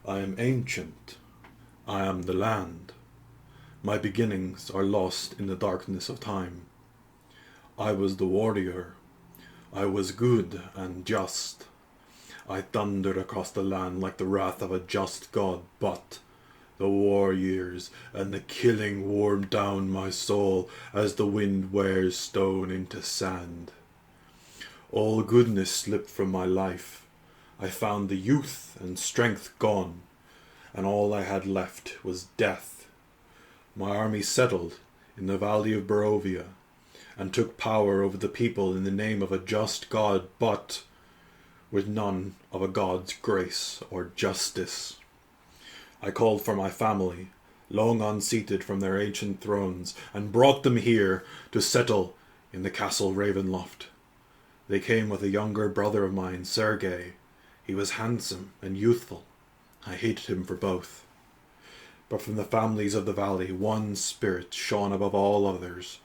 I am ancient. I am the land. My beginnings are lost in the darkness of time. I was the warrior. I was good and just. I thundered across the land like the wrath of a just god, but the war years and the killing wore down my soul as the wind wears stone into sand. All goodness slipped from my life. I found the youth and strength gone, and all I had left was death. My army settled in the valley of Barovia and took power over the people in the name of a just God, but with none of a God's grace or justice. I called for my family, long unseated from their ancient thrones, and brought them here to settle in the castle Ravenloft. They came with a younger brother of mine, Sergei. He was handsome and youthful. I hated him for both. But from the families of the valley, one spirit shone above all others,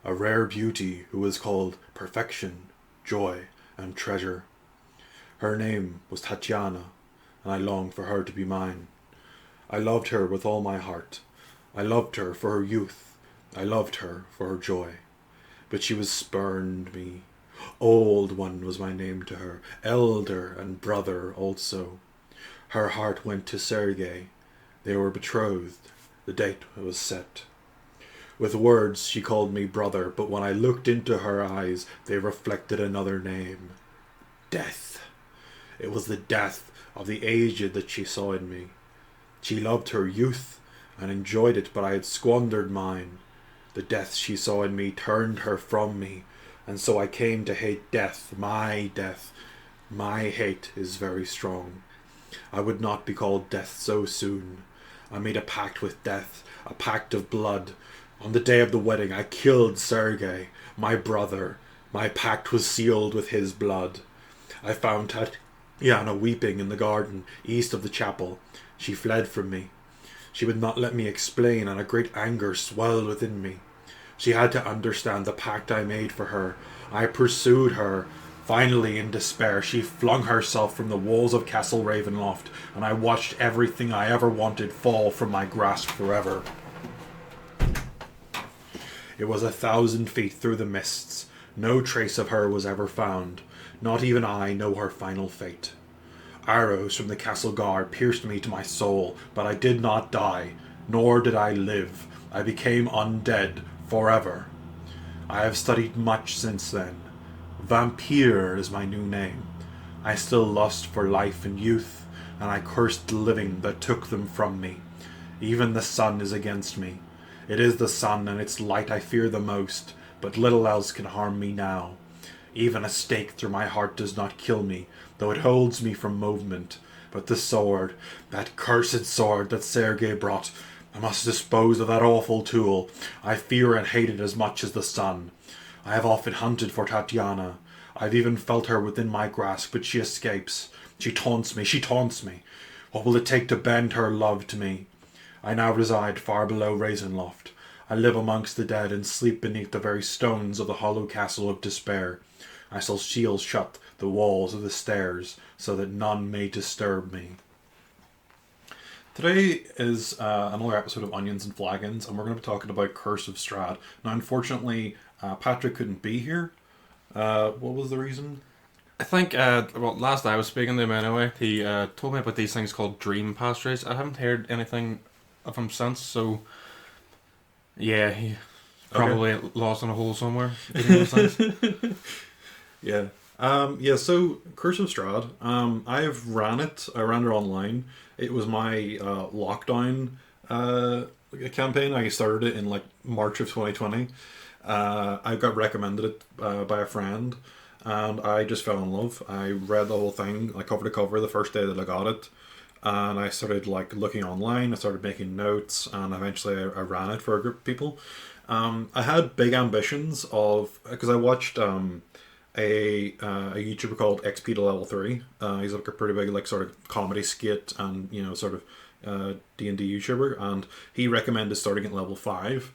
a rare beauty who was called perfection, joy, and treasure. Her name was Tatiana, and I longed for her to be mine. I loved her with all my heart. I loved her for her youth. I loved her for her joy. But she was spurned me. Old One was my name to her, elder and brother also. Her heart went to Sergei. They were betrothed. The date was set. With words she called me brother, but when I looked into her eyes, they reflected another name. Death. It was the death of the aged that she saw in me. She loved her youth and enjoyed it, but I had squandered mine. The death she saw in me turned her from me, and so I came to hate death. My hate is very strong. I would not be called death so soon. I made a pact with death, a pact of blood. On the day of the wedding I killed Sergei, my brother. My pact was sealed with his blood. I found Tatiana weeping in the garden east of the chapel. She fled from me. She would not let me explain, and a great anger swelled within me. She had to understand the pact I made for her. I pursued her. Finally, in despair, she flung herself from the walls of Castle Ravenloft, and I watched everything I ever wanted fall from my grasp forever. It was 1,000 feet through the mists. No trace of her was ever found. Not even I know her final fate. Arrows from the castle guard pierced me to my soul, but I did not die, nor did I live. I became undead forever. I have studied much since then. Vampire is my new name. I still lust for life and youth, and I cursed the living that took them from me. Even the sun is against me. It is the sun and its light I fear the most, but little else can harm me now. Even a stake through my heart does not kill me, though it holds me from movement. But the sword, that cursed sword that Sergei brought, I must dispose of that awful tool. I fear and hate it as much as the sun. I have often hunted for Tatiana. I've even felt her within my grasp, but she escapes. She taunts me. What will it take to bend her love to me? I now reside far below Ravenloft. I live amongst the dead and sleep beneath the very stones of the hollow castle of despair. I shall shield shut the walls of the stairs so that none may disturb me. Today is another episode of Onions and Flagons, and we're going to be talking about Curse of Strahd. Now, unfortunately, Patrick couldn't be here. What was the reason? I think, last I was speaking to him anyway, he told me about these things called dream passages. I haven't heard anything of him since, so yeah, he probably lost in a hole somewhere. Yeah. So Curse of Strahd, I ran it online. It was my lockdown campaign. I started it in like March of 2020. I got recommended it by a friend, and I just fell in love. I read the whole thing, like cover to cover, the first day that I got it, and I started like looking online. I started making notes, and eventually I ran it for a group of people. I had big ambitions of, because I watched a YouTuber called XP to Level 3. He's like a pretty big like sort of comedy skit and sort of D&D YouTuber, and he recommended starting at level 5.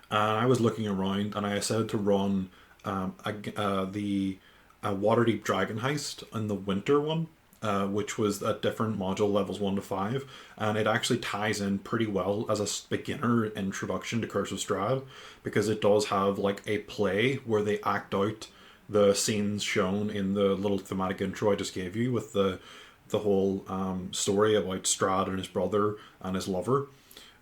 And I was looking around, and I decided to run the Waterdeep Dragon Heist in the winter one. which was a different module levels 1 to 5, and it actually ties in pretty well as a beginner introduction to Curse of Strahd, because it does have like a play where they act out the scenes shown in the little thematic intro I just gave you, with the whole story about Strahd and his brother and his lover.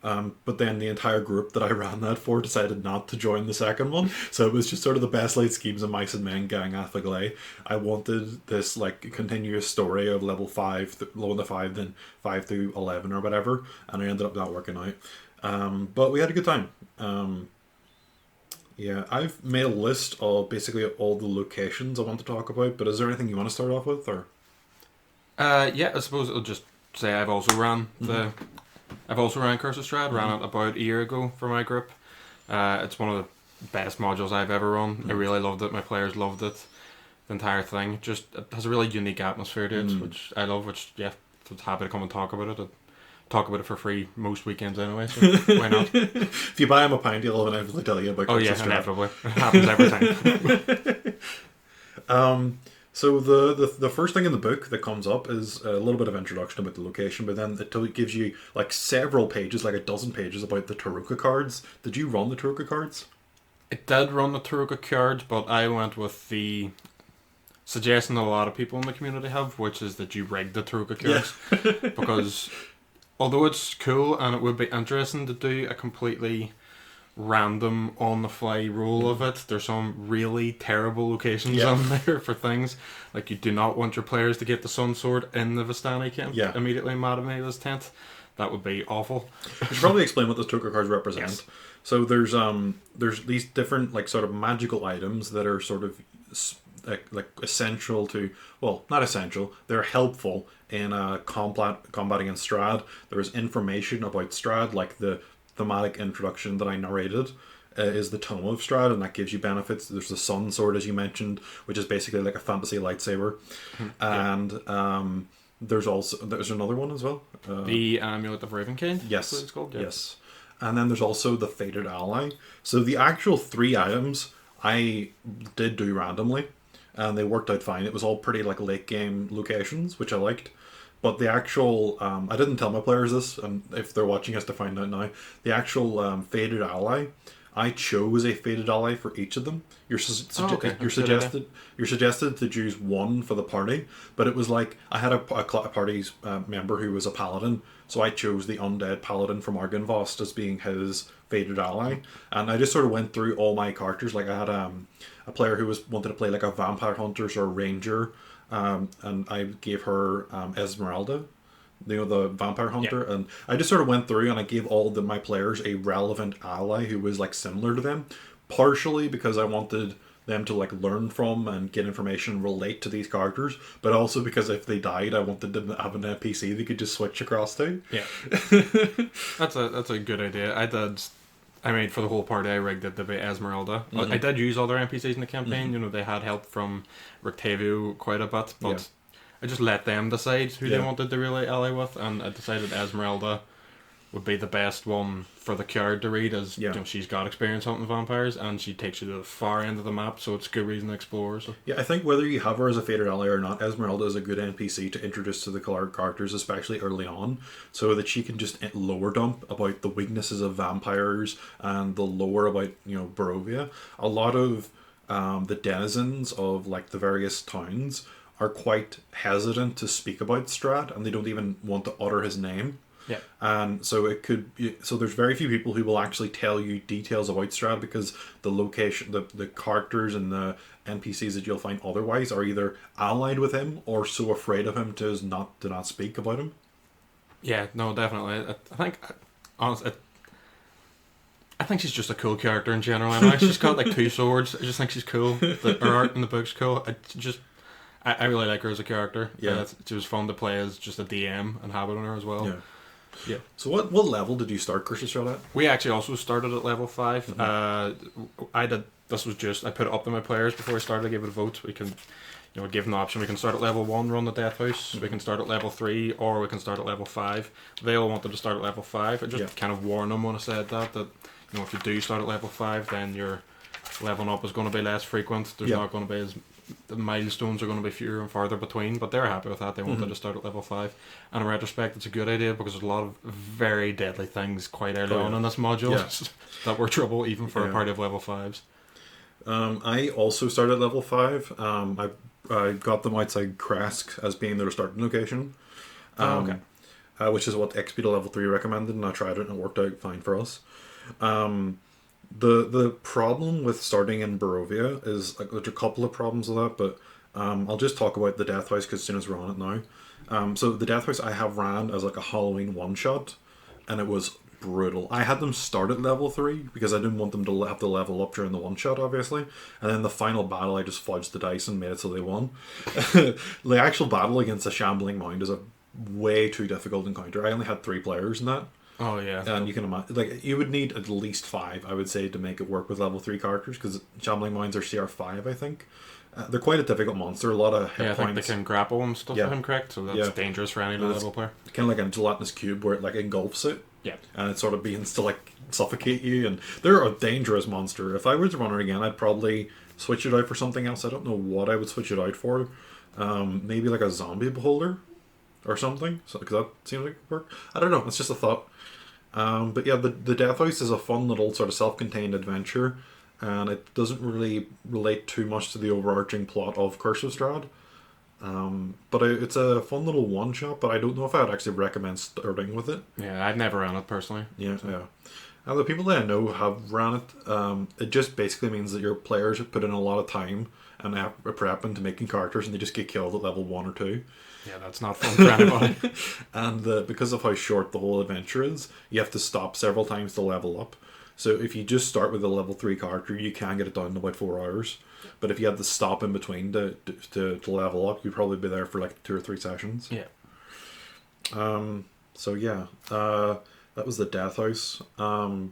But then the entire group that I ran that for decided not to join the second one, so it was just sort of the best laid schemes of Mice and Men gang Athaglay. I wanted this like continuous story of level 5, level to 5, then 5 through 11 or whatever, and it ended up not working out. But we had a good time. Yeah, I've made a list of basically all the locations I want to talk about, but is there anything you want to start off with, or? Yeah, I suppose I'll just say I've also ran Curse of Strahd. Ran it about a year ago for my group. It's one of the best modules I've ever run. I really loved it. My players loved it. The entire thing just, it has a really unique atmosphere to it, which I love. Which, yeah, I'm happy to come and talk about it. I talk about it for free most weekends anyway, so why not? If you buy him a pint, he'll inevitably tell you about Curse of Strahd. Inevitably. It happens every time. So the first thing in the book that comes up is a little bit of introduction about the location, but then it gives you like several pages, like a dozen pages about the Taruka cards. Did you run the Taruka cards? It did run the Taruka cards, but I went with the suggestion that a lot of people in the community have, which is that you rig the Taruka cards. Yeah. Because although it's cool and it would be interesting to do a completely random on the fly roll of it, there's some really terrible locations on there for things like you do not want your players to get the Sun Sword in the Vistani camp immediately in Madamela's tent. That would be awful. We should probably explain what the Taruka cards represent. Yes. So there's these different like sort of magical items that are sort of like essential to, well, not essential, they're helpful in combat against Strahd. There is information about Strahd, like the thematic introduction that I narrated is the Tome of Strahd, and that gives you benefits. There's the Sun Sword, as you mentioned, which is basically like a fantasy lightsaber. And there's another one as well. The Amulet of Ravenkind? Yes. That's what it's called? Yes. And then there's also the Fated Ally. So the actual 3 items I did do randomly, and they worked out fine. It was all pretty like late game locations, which I liked. But the actual, I didn't tell my players this, and if they're watching us to find out now, the actual Fated Ally, I chose a Fated Ally for each of them. You're suggested to choose one for the party, but it was like, I had a party's member who was a paladin, so I chose the undead paladin from Argynvost as being his Fated Ally, and I just sort of went through all my characters. Like I had a player who wanted to play like a vampire hunter or a ranger, and I gave her Esmeralda, the vampire hunter, and I just sort of went through and I gave all my players a relevant ally who was like similar to them, partially because I wanted them to like learn from and get information and relate to these characters, but also because if they died, I wanted them to have an NPC they could just switch across to. Yeah, that's a good idea. I mean, for the whole party, I rigged it to be Esmeralda. Mm-hmm. I did use other NPCs in the campaign. Mm-hmm. They had help from Rictavio quite a bit, but I just let them decide who they wanted to really ally with, and I decided Esmeralda would be the best one for the card to read, as she's got experience hunting vampires, and she takes you to the far end of the map, so it's a good reason to explore. So. Yeah, I think whether you have her as a Fated Ally or not, Esmeralda is a good NPC to introduce to the characters, especially early on, so that she can just lower dump about the weaknesses of vampires and the lore about, Barovia. A lot of the denizens of like the various towns are quite hesitant to speak about Strahd, and they don't even want to utter his name. Yeah. And so there's very few people who will actually tell you details about Strahd, because the location, the characters and the NPCs that you'll find otherwise are either allied with him or so afraid of him to not speak about him. Yeah, no, definitely. I think, honestly, I think she's just a cool character in general. Anyway, she's got like 2 swords. I just think she's cool. Her art in the book's cool. I really like her as a character. Yeah, she was fun to play as just a DM and habit on her as well. Yeah. Yeah. So what level did you start Curse of Strahd at? We actually also started at level 5. Mm-hmm. I put it up to my players before I started. I gave it a vote. We can, give them the option. We can start at level 1, run the Death House. Mm-hmm. We can start at level 3, or we can start at level 5. They all wanted to start at level 5. I just kind of warned them when I said that if you do start at level 5, then your leveling up is going to be less frequent. There's not going to be as the milestones are going to be fewer and farther between, but they're happy with that. They wanted to start at level 5. And in retrospect, it's a good idea because there's a lot of very deadly things quite early on in this module that were trouble even for a party of level 5s. I also started at level 5. I got them outside Kresk as being their starting location. Okay. Which is what XP to level 3 recommended, and I tried it and it worked out fine for us. The problem with starting in Barovia is, like, there's a couple of problems with that, but I'll just talk about the Death House because as soon as we're on it now. So the Death House I have ran as like a Halloween one-shot, and it was brutal. I had them start at level 3 because I didn't want them to have to level up during the one-shot, obviously. And then the final battle, I just fudged the dice and made it so they won. The actual battle against a Shambling Mound is a way too difficult encounter. I only had 3 players in that. Oh yeah, and you can imagine, like, you would need at least 5, I would say, to make it work with level 3 characters, because Shambling Mounds are CR5, I think. They're quite a difficult monster. A lot of hit points. I think they can grapple and stuff. If I'm correct, so that's dangerous for any level player. Kind of like a gelatinous cube where it like engulfs it. Yeah, and it sort of begins to like suffocate you, and they're a dangerous monster. If I were to run it again, I'd probably switch it out for something else. I don't know what I would switch it out for. Maybe like a zombie beholder or something, because that seems like it would work. I don't know. It's just a thought. But yeah, the Death House is a fun little sort of self-contained adventure, and it doesn't really relate too much to the overarching plot of Curse of Strahd. But it's a fun little one-shot, but I don't know if I would actually recommend starting with it. Yeah, I've never ran it personally. Yeah, so. And the people that I know have ran it. It just basically means that your players have put in a lot of time and prep into making characters, and they just get killed at level 1 or 2. Yeah, that's not fun for anybody. And because of how short the whole adventure is, you have to stop several times to level up. So if you just start with a level 3 character, you can get it down in about 4 hours. But if you had to stop in between to level up, you'd probably be there for like 2 or 3 sessions. Yeah. So yeah, that was the Death House. The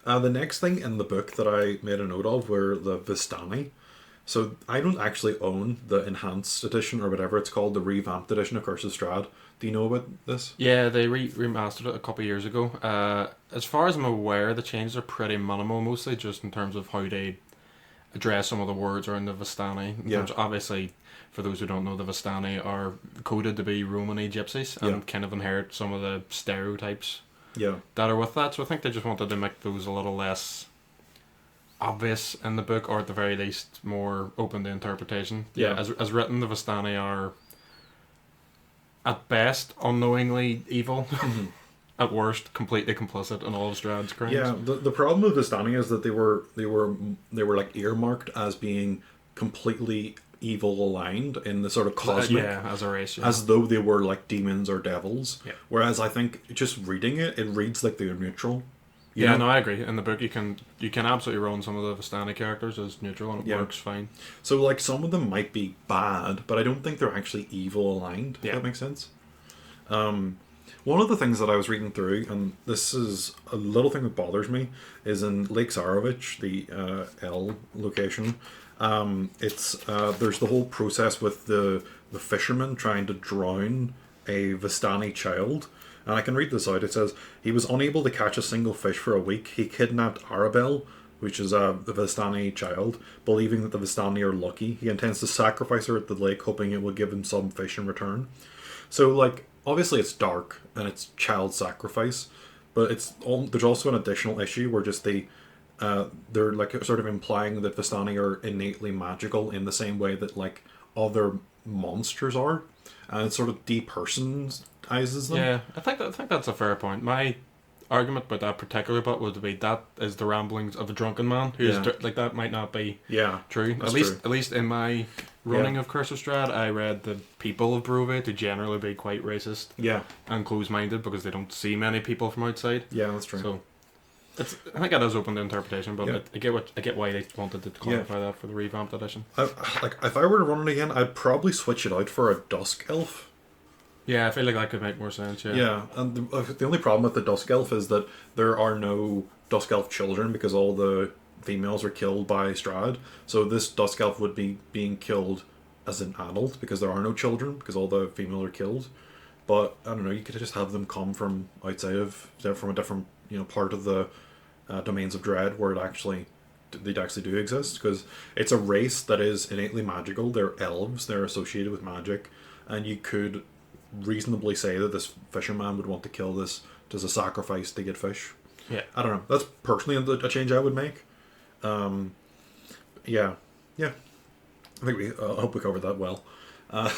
next thing in the book that I made a note of were the Vistani. So I don't actually own the enhanced edition or whatever it's called, the revamped edition of Curse of Strahd. Do you know about this? Yeah, they remastered it a couple of years ago. As far as I'm aware, the changes are pretty minimal, mostly just in terms of how they address some of the words around the Vistani. Obviously, for those who don't know, the Vistani are coded to be Romani gypsies and kind of inherit some of the stereotypes that are with that. So I think they just wanted to make those a little less obvious in the book, or at the very least more open to interpretation. As written, the Vistani are at best unknowingly evil, at worst completely complicit in all of Strahd's crimes. Yeah, the problem with Vistani is that they were like earmarked as being completely evil aligned in the sort of cosmic, as a race, as though they were like demons or devils. Yeah. Whereas I think just reading it reads like they're neutral. You know? No, I agree. In the book, you can absolutely run some of the Vistani characters as neutral, and it works fine. So, like, some of them might be bad, but I don't think they're actually evil aligned. If that makes sense. One of the things that I was reading through, and this is a little thing that bothers me, is in Lake Zarovich, the L location. It's there's the whole process with the fisherman trying to drown a Vistani child. And I can read this out. It says, he was unable to catch a single fish for a week. He kidnapped Arabelle, which is the Vistani child, believing that the Vistani are lucky. He intends to sacrifice her at the lake, hoping it will give him some fish in return. So, like, obviously it's dark, and it's child sacrifice, but there's also an additional issue where just they're like sort of implying that Vistani are innately magical in the same way that, like, other monsters are. And it sort of depersonalizes them. Yeah, I think that's a fair point. My argument about that particular bit would be that is the ramblings of a drunken man who's like, that might not be true. At least in my running of Curse of Strahd, I read the people of Barovia to generally be quite racist and close-minded because they don't see many people from outside. Yeah, that's true. So I think that is open to interpretation, but I get why they wanted to clarify that for the revamped edition. Like, if I were to run it again, I'd probably switch it out for a Dusk Elf. Yeah, I feel like that could make more sense. Yeah, and the only problem with the Dusk Elf is that there are no Dusk Elf children because all the females were killed by Strahd. So this Dusk Elf would be being killed as an adult because there are no children because all the females are killed. But I don't know, you could just have them come from outside from a different part of the Domains of Dread where it actually they actually do exist, because it's a race that is innately magical. They're elves. They're associated with magic, and you could reasonably say that this fisherman would want to kill this as a sacrifice to get fish. Yeah. I don't know. That's personally a change I would make. Yeah, yeah. I think I hope we covered that well. Yeah,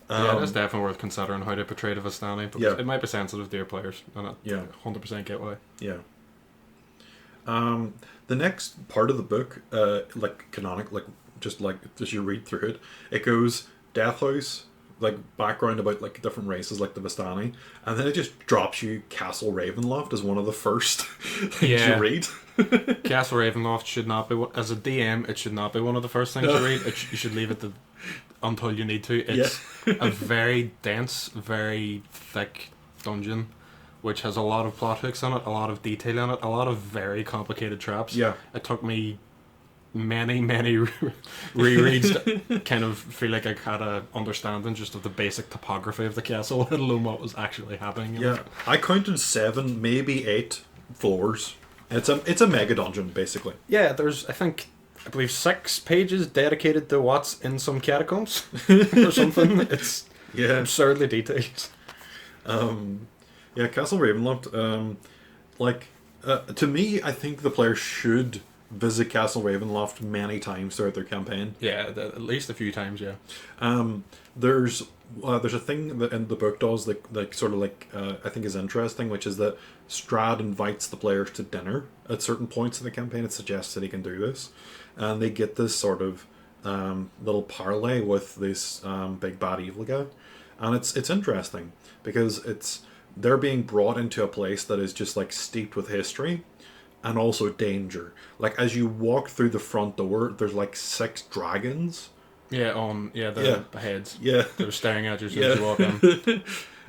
that's definitely worth considering how to portray the Vistani, because it might be sensitive to your players, and I 100% get why. Yeah. The next part of the book, like canonic, like just as you read through it, it goes Death House, like background about like different races like the Vistani, and then it just drops you Castle Ravenloft as one of the first things you read. Castle Ravenloft should not be, as a DM, it should not be one of the first things you read. You should leave it until you need to. It's a very dense, very thick dungeon, which has a lot of plot hooks in it, a lot of detail in it, a lot of very complicated traps. Yeah. It took me many rereads to kind of feel like I had a understanding just of the basic topography of the castle, let alone what was actually happening. Yeah, I counted 7, maybe 8 floors. It's a mega dungeon, basically. Yeah, there's, I believe 6 pages dedicated to what's in some catacombs or something. It's absurdly detailed. Yeah, Castle Ravenloft. To me, I think the player should visit Castle Ravenloft many times throughout their campaign. Yeah, at least a few times. Yeah. There's a thing that in the book does I think is interesting, which is that Strahd invites the players to dinner at certain points in the campaign. It suggests that he can do this, and they get this sort of little parlay with this big bad evil guy, and it's interesting because they're being brought into a place that is just like steeped with history and also danger. Like as you walk through the front door, there's like 6 dragons. Yeah, the heads. Yeah, they're staring at you as you walk in.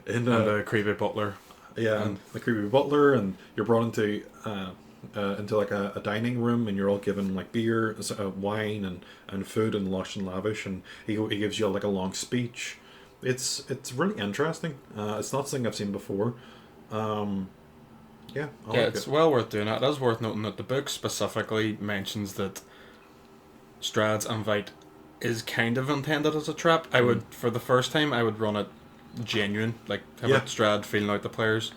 And the creepy butler. Yeah, and the creepy butler, and you're brought into like a dining room, and you're all given like beer, wine, and food, and lush and lavish, and he gives you like a long speech. It's really interesting. It's not something I've seen before. It's well worth doing it. It is worth noting that the book specifically mentions that Strahd's invite is kind of intended as a trap. I would, for the first time, I would run it genuine, like have it Strahd feeling out the players.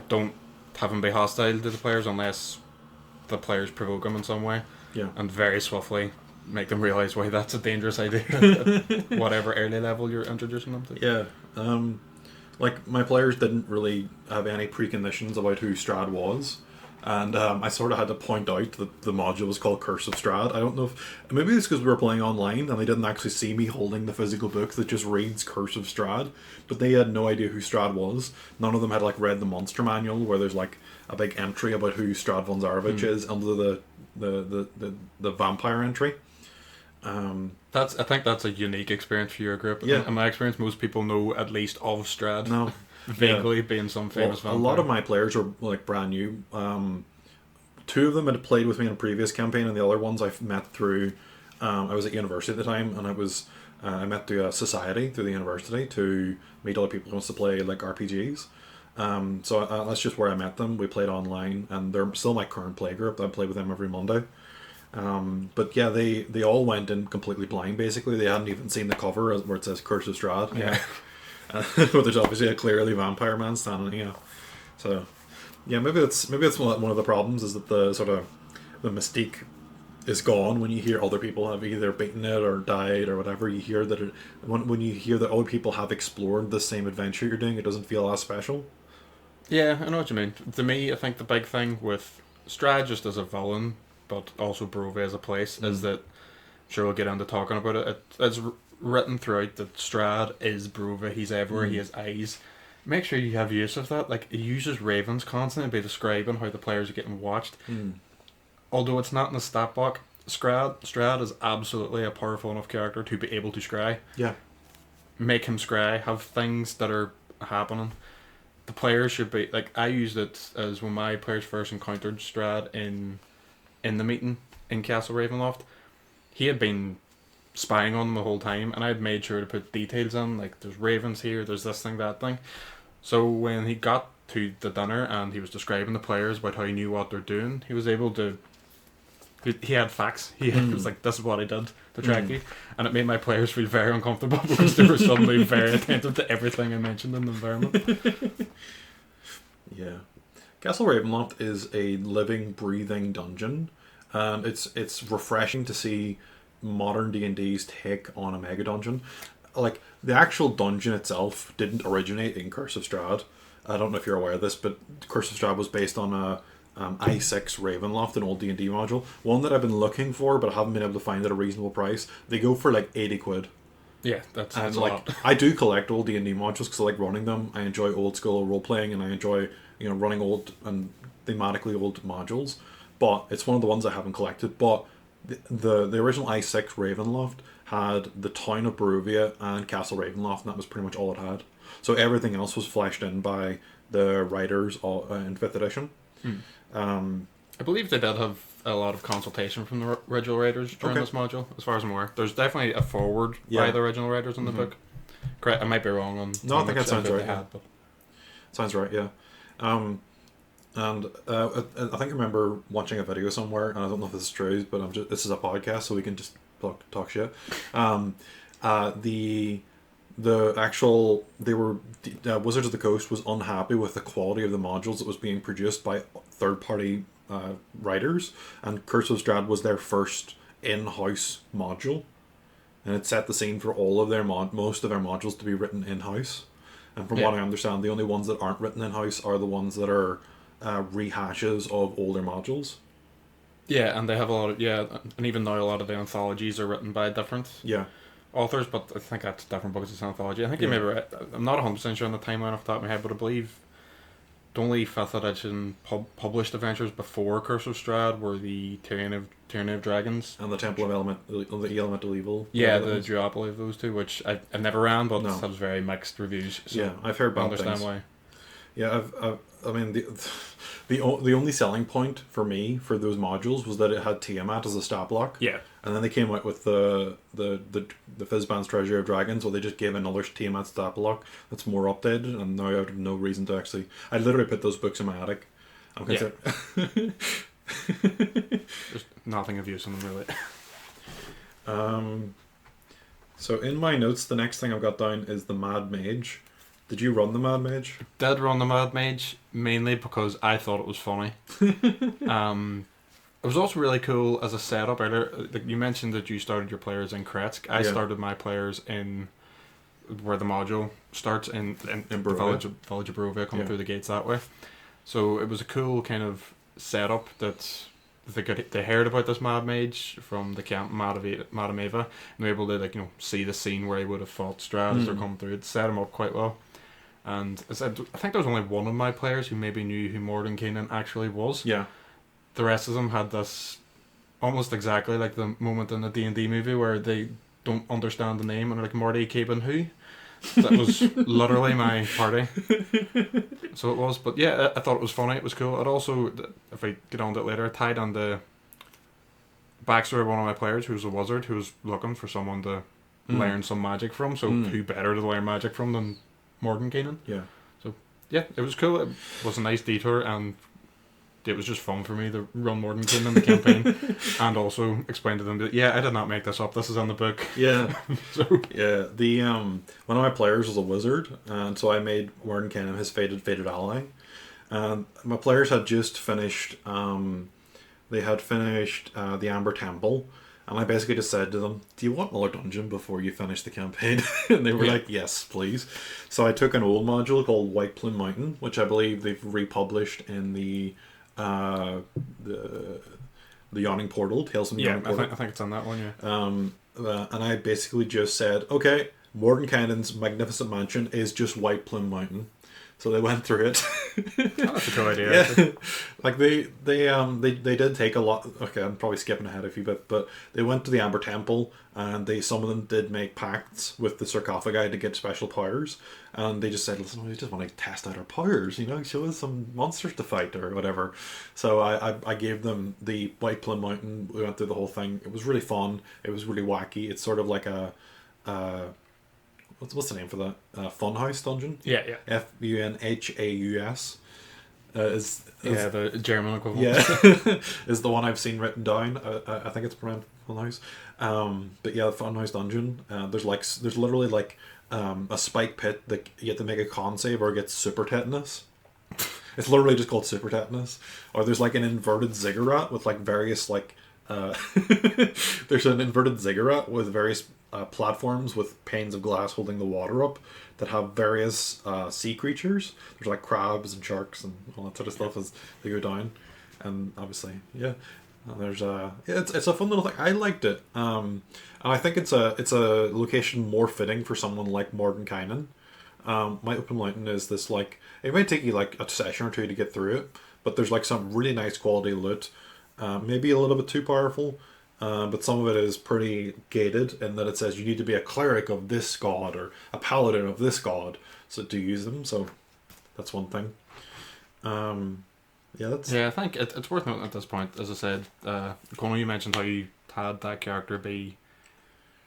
Don't have him be hostile to the players unless the players provoke him in some way. Yeah, and very swiftly make them realise why that's a dangerous idea at whatever early level you're introducing them to. Yeah, like my players didn't really have any preconditions about who Strahd was, and I sort of had to point out that the module was called Curse of Strahd. I don't know if maybe it's because we were playing online and they didn't actually see me holding the physical book that just reads Curse of Strahd, but they had no idea who Strahd was. None of them had like read the monster manual where there's like a big entry about who Strahd von Zarovich is under the vampire entry. I think that's a unique experience for your group. Yeah. In my experience, most people know at least of Strahd. No. Vaguely being some famous vampire. A lot of my players are like brand new. 2 of them had played with me in a previous campaign, and the other ones I've met through. I was at university at the time, and I met through a society through the university to meet other people who wants to play like RPGs. So that's just where I met them. We played online, and they're still my current play group. I play with them every Monday. But yeah, they all went in completely blind. Basically, they hadn't even seen the cover where it says Curse of Strahd. Yeah. But there's obviously a clearly vampire man standing. So yeah, maybe it's one of the problems is that the sort of the mystique is gone when you hear other people have either beaten it or died or whatever. You hear that when you hear that other people have explored the same adventure you're doing, it doesn't feel as special. Yeah, I know what you mean. To me, I think the big thing with Strahd just as a villain, but also Brove as a place, is that, sure we'll get into talking about it, it's written throughout that Strahd is Brove, he's everywhere, he has eyes. Make sure you have use of that. Like, he uses ravens constantly by describing how the players are getting watched. Although it's not in the stat block, Strahd is absolutely a powerful enough character to be able to scry. Yeah. Make him scry, have things that are happening. The players should be, like, I used it as when my players first encountered Strahd in the meeting in Castle Ravenloft. He had been spying on them the whole time, and I had made sure to put details in, like there's ravens here, there's this thing, that thing. So when he got to the dinner and he was describing the players about how he knew what they're doing, he was able to He had facts. He was like, this is what I did to track you. And it made my players feel very uncomfortable because they were suddenly very attentive to everything I mentioned in the environment. Yeah. Castle Ravenloft is a living, breathing dungeon. It's refreshing to see modern D&D's take on a mega dungeon. Like, the actual dungeon itself didn't originate in Curse of Strahd. I don't know if you're aware of this, but Curse of Strahd was based on a I6 Ravenloft, an old D&D module. One that I've been looking for, but I haven't been able to find at a reasonable price. They go for like 80 quid. Yeah, that's And a like, lot. I do collect old D&D modules because I like running them. I enjoy old school role playing, and I enjoy running old and thematically old modules. But it's one of the ones I haven't collected. But the original I6 Ravenloft had the town of Barovia and Castle Ravenloft, and that was pretty much all it had. So everything else was fleshed in by the writers in 5th edition. I believe they did have a lot of consultation from the original writers during this module, as far as I'm aware. There's definitely a forward by the original writers in the book. Correct, I might be wrong on. No, I think that sounds right. Had, but... Sounds right, yeah. And I think I remember watching a video somewhere, and I don't know if this is true, but this is a podcast, so we can just talk shit. Wizards of the Coast was unhappy with the quality of the modules that was being produced by third-party writers, and Curse of Strahd was their first in-house module, and it set the scene for all of their most of their modules to be written in-house. And from what I understand, the only ones that aren't written in-house are the ones that are rehashes of older modules. Yeah, and they have a lot of and even now a lot of the anthologies are written by different authors, but I think that's different books. It's an anthology. I think you may be right. I'm not 100% sure on the timeline off the top of my head, but I believe the only 5th edition published adventures before Curse of Strahd were the Tyranny of Dragons and the Temple of the Elemental Evil. Yeah, the duopoly of those two, which I've never ran, but has very mixed reviews. So yeah, I've heard bad things. Why. Yeah, I mean the only selling point for me for those modules was that it had Tiamat as a stat block. Yeah. And then they came out with the Fizban's Treasure of Dragons, where they just gave another Tiamat stat block that's more updated, and now I have no reason to actually. I literally put those books in my attic. There's nothing of use in them really. So in my notes, the next thing I've got down is the Mad Mage. Did you run the Mad Mage? Did run the Mad Mage mainly because I thought it was funny. It was also really cool as a setup earlier. You mentioned that you started your players in Kretsk. I started my players in where the module starts in the village of Barovia, coming through the gates that way. So it was a cool kind of setup that they heard about this Mad Mage from the camp Madameva, and they were able to see the scene where he would have fought Strahd as they're coming through. It set him up quite well. And I think there was only one of my players who maybe knew who Mordenkainen actually was. Yeah. The rest of them had this almost exactly like the moment in the D&D movie where they don't understand the name and they're like, Morty Caban who? That was literally my party. So it was. But yeah, I thought it was funny. It was cool. It also, if I get on to it later, tied on the backstory of one of my players who was a wizard who was looking for someone to learn some magic from. So who better to learn magic from than Mordenkainen? Yeah. So yeah, it was cool. It was a nice detour, and it was just fun for me to run Mordenkainen in the campaign, and also explain to them that I did not make this up. This is in the book. Yeah. So yeah, the one of my players was a wizard, and so I made Mordenkainen his fated ally. And my players had just finished. They had finished the Amber Temple. And I basically just said to them, do you want another dungeon before you finish the campaign? And they were like, yes, please. So I took an old module called White Plume Mountain, which I believe they've republished in the Yawning Portal, Tales from the Yawning Portal. I think it's on that one, and I basically just said, okay, Mordenkainen's magnificent mansion is just White Plume Mountain. So they went through it. That's a cool idea. Yeah. Like they did take a lot. Okay, I'm probably skipping ahead a few bit, but they went to the Amber Temple, and some of them did make pacts with the sarcophagi to get special powers, and they just said, listen, we just want to test out our powers, show us some monsters to fight or whatever. So I gave them the White Plume Mountain. We went through the whole thing. It was really fun. It was really wacky. It's sort of like a what's the name for that? Funhouse dungeon? Yeah. Funhaus. The German equivalent. Yeah, is the one I've seen written down. I think it's pronounced Funhouse. But yeah, the Funhouse dungeon. There's literally like a spike pit that you have to make a con save or get super tetanus. It's literally just called super tetanus. Or there's like an inverted ziggurat with like various like there's an inverted ziggurat with various platforms with panes of glass holding the water up that have various sea creatures. There's like crabs and sharks and all that sort of stuff as they go down. And obviously, yeah, there's it's a fun little thing. I liked it, and I think it's a location more fitting for someone like Mordenkainen. My open mountain is this like it might take you like a session or two to get through it, but there's like some really nice quality loot. Maybe a little bit too powerful, but some of it is pretty gated in that it says you need to be a cleric of this god or a paladin of this god to use them. So that's one thing. I think it's worth noting at this point. As I said, Connor, you mentioned how you had that character be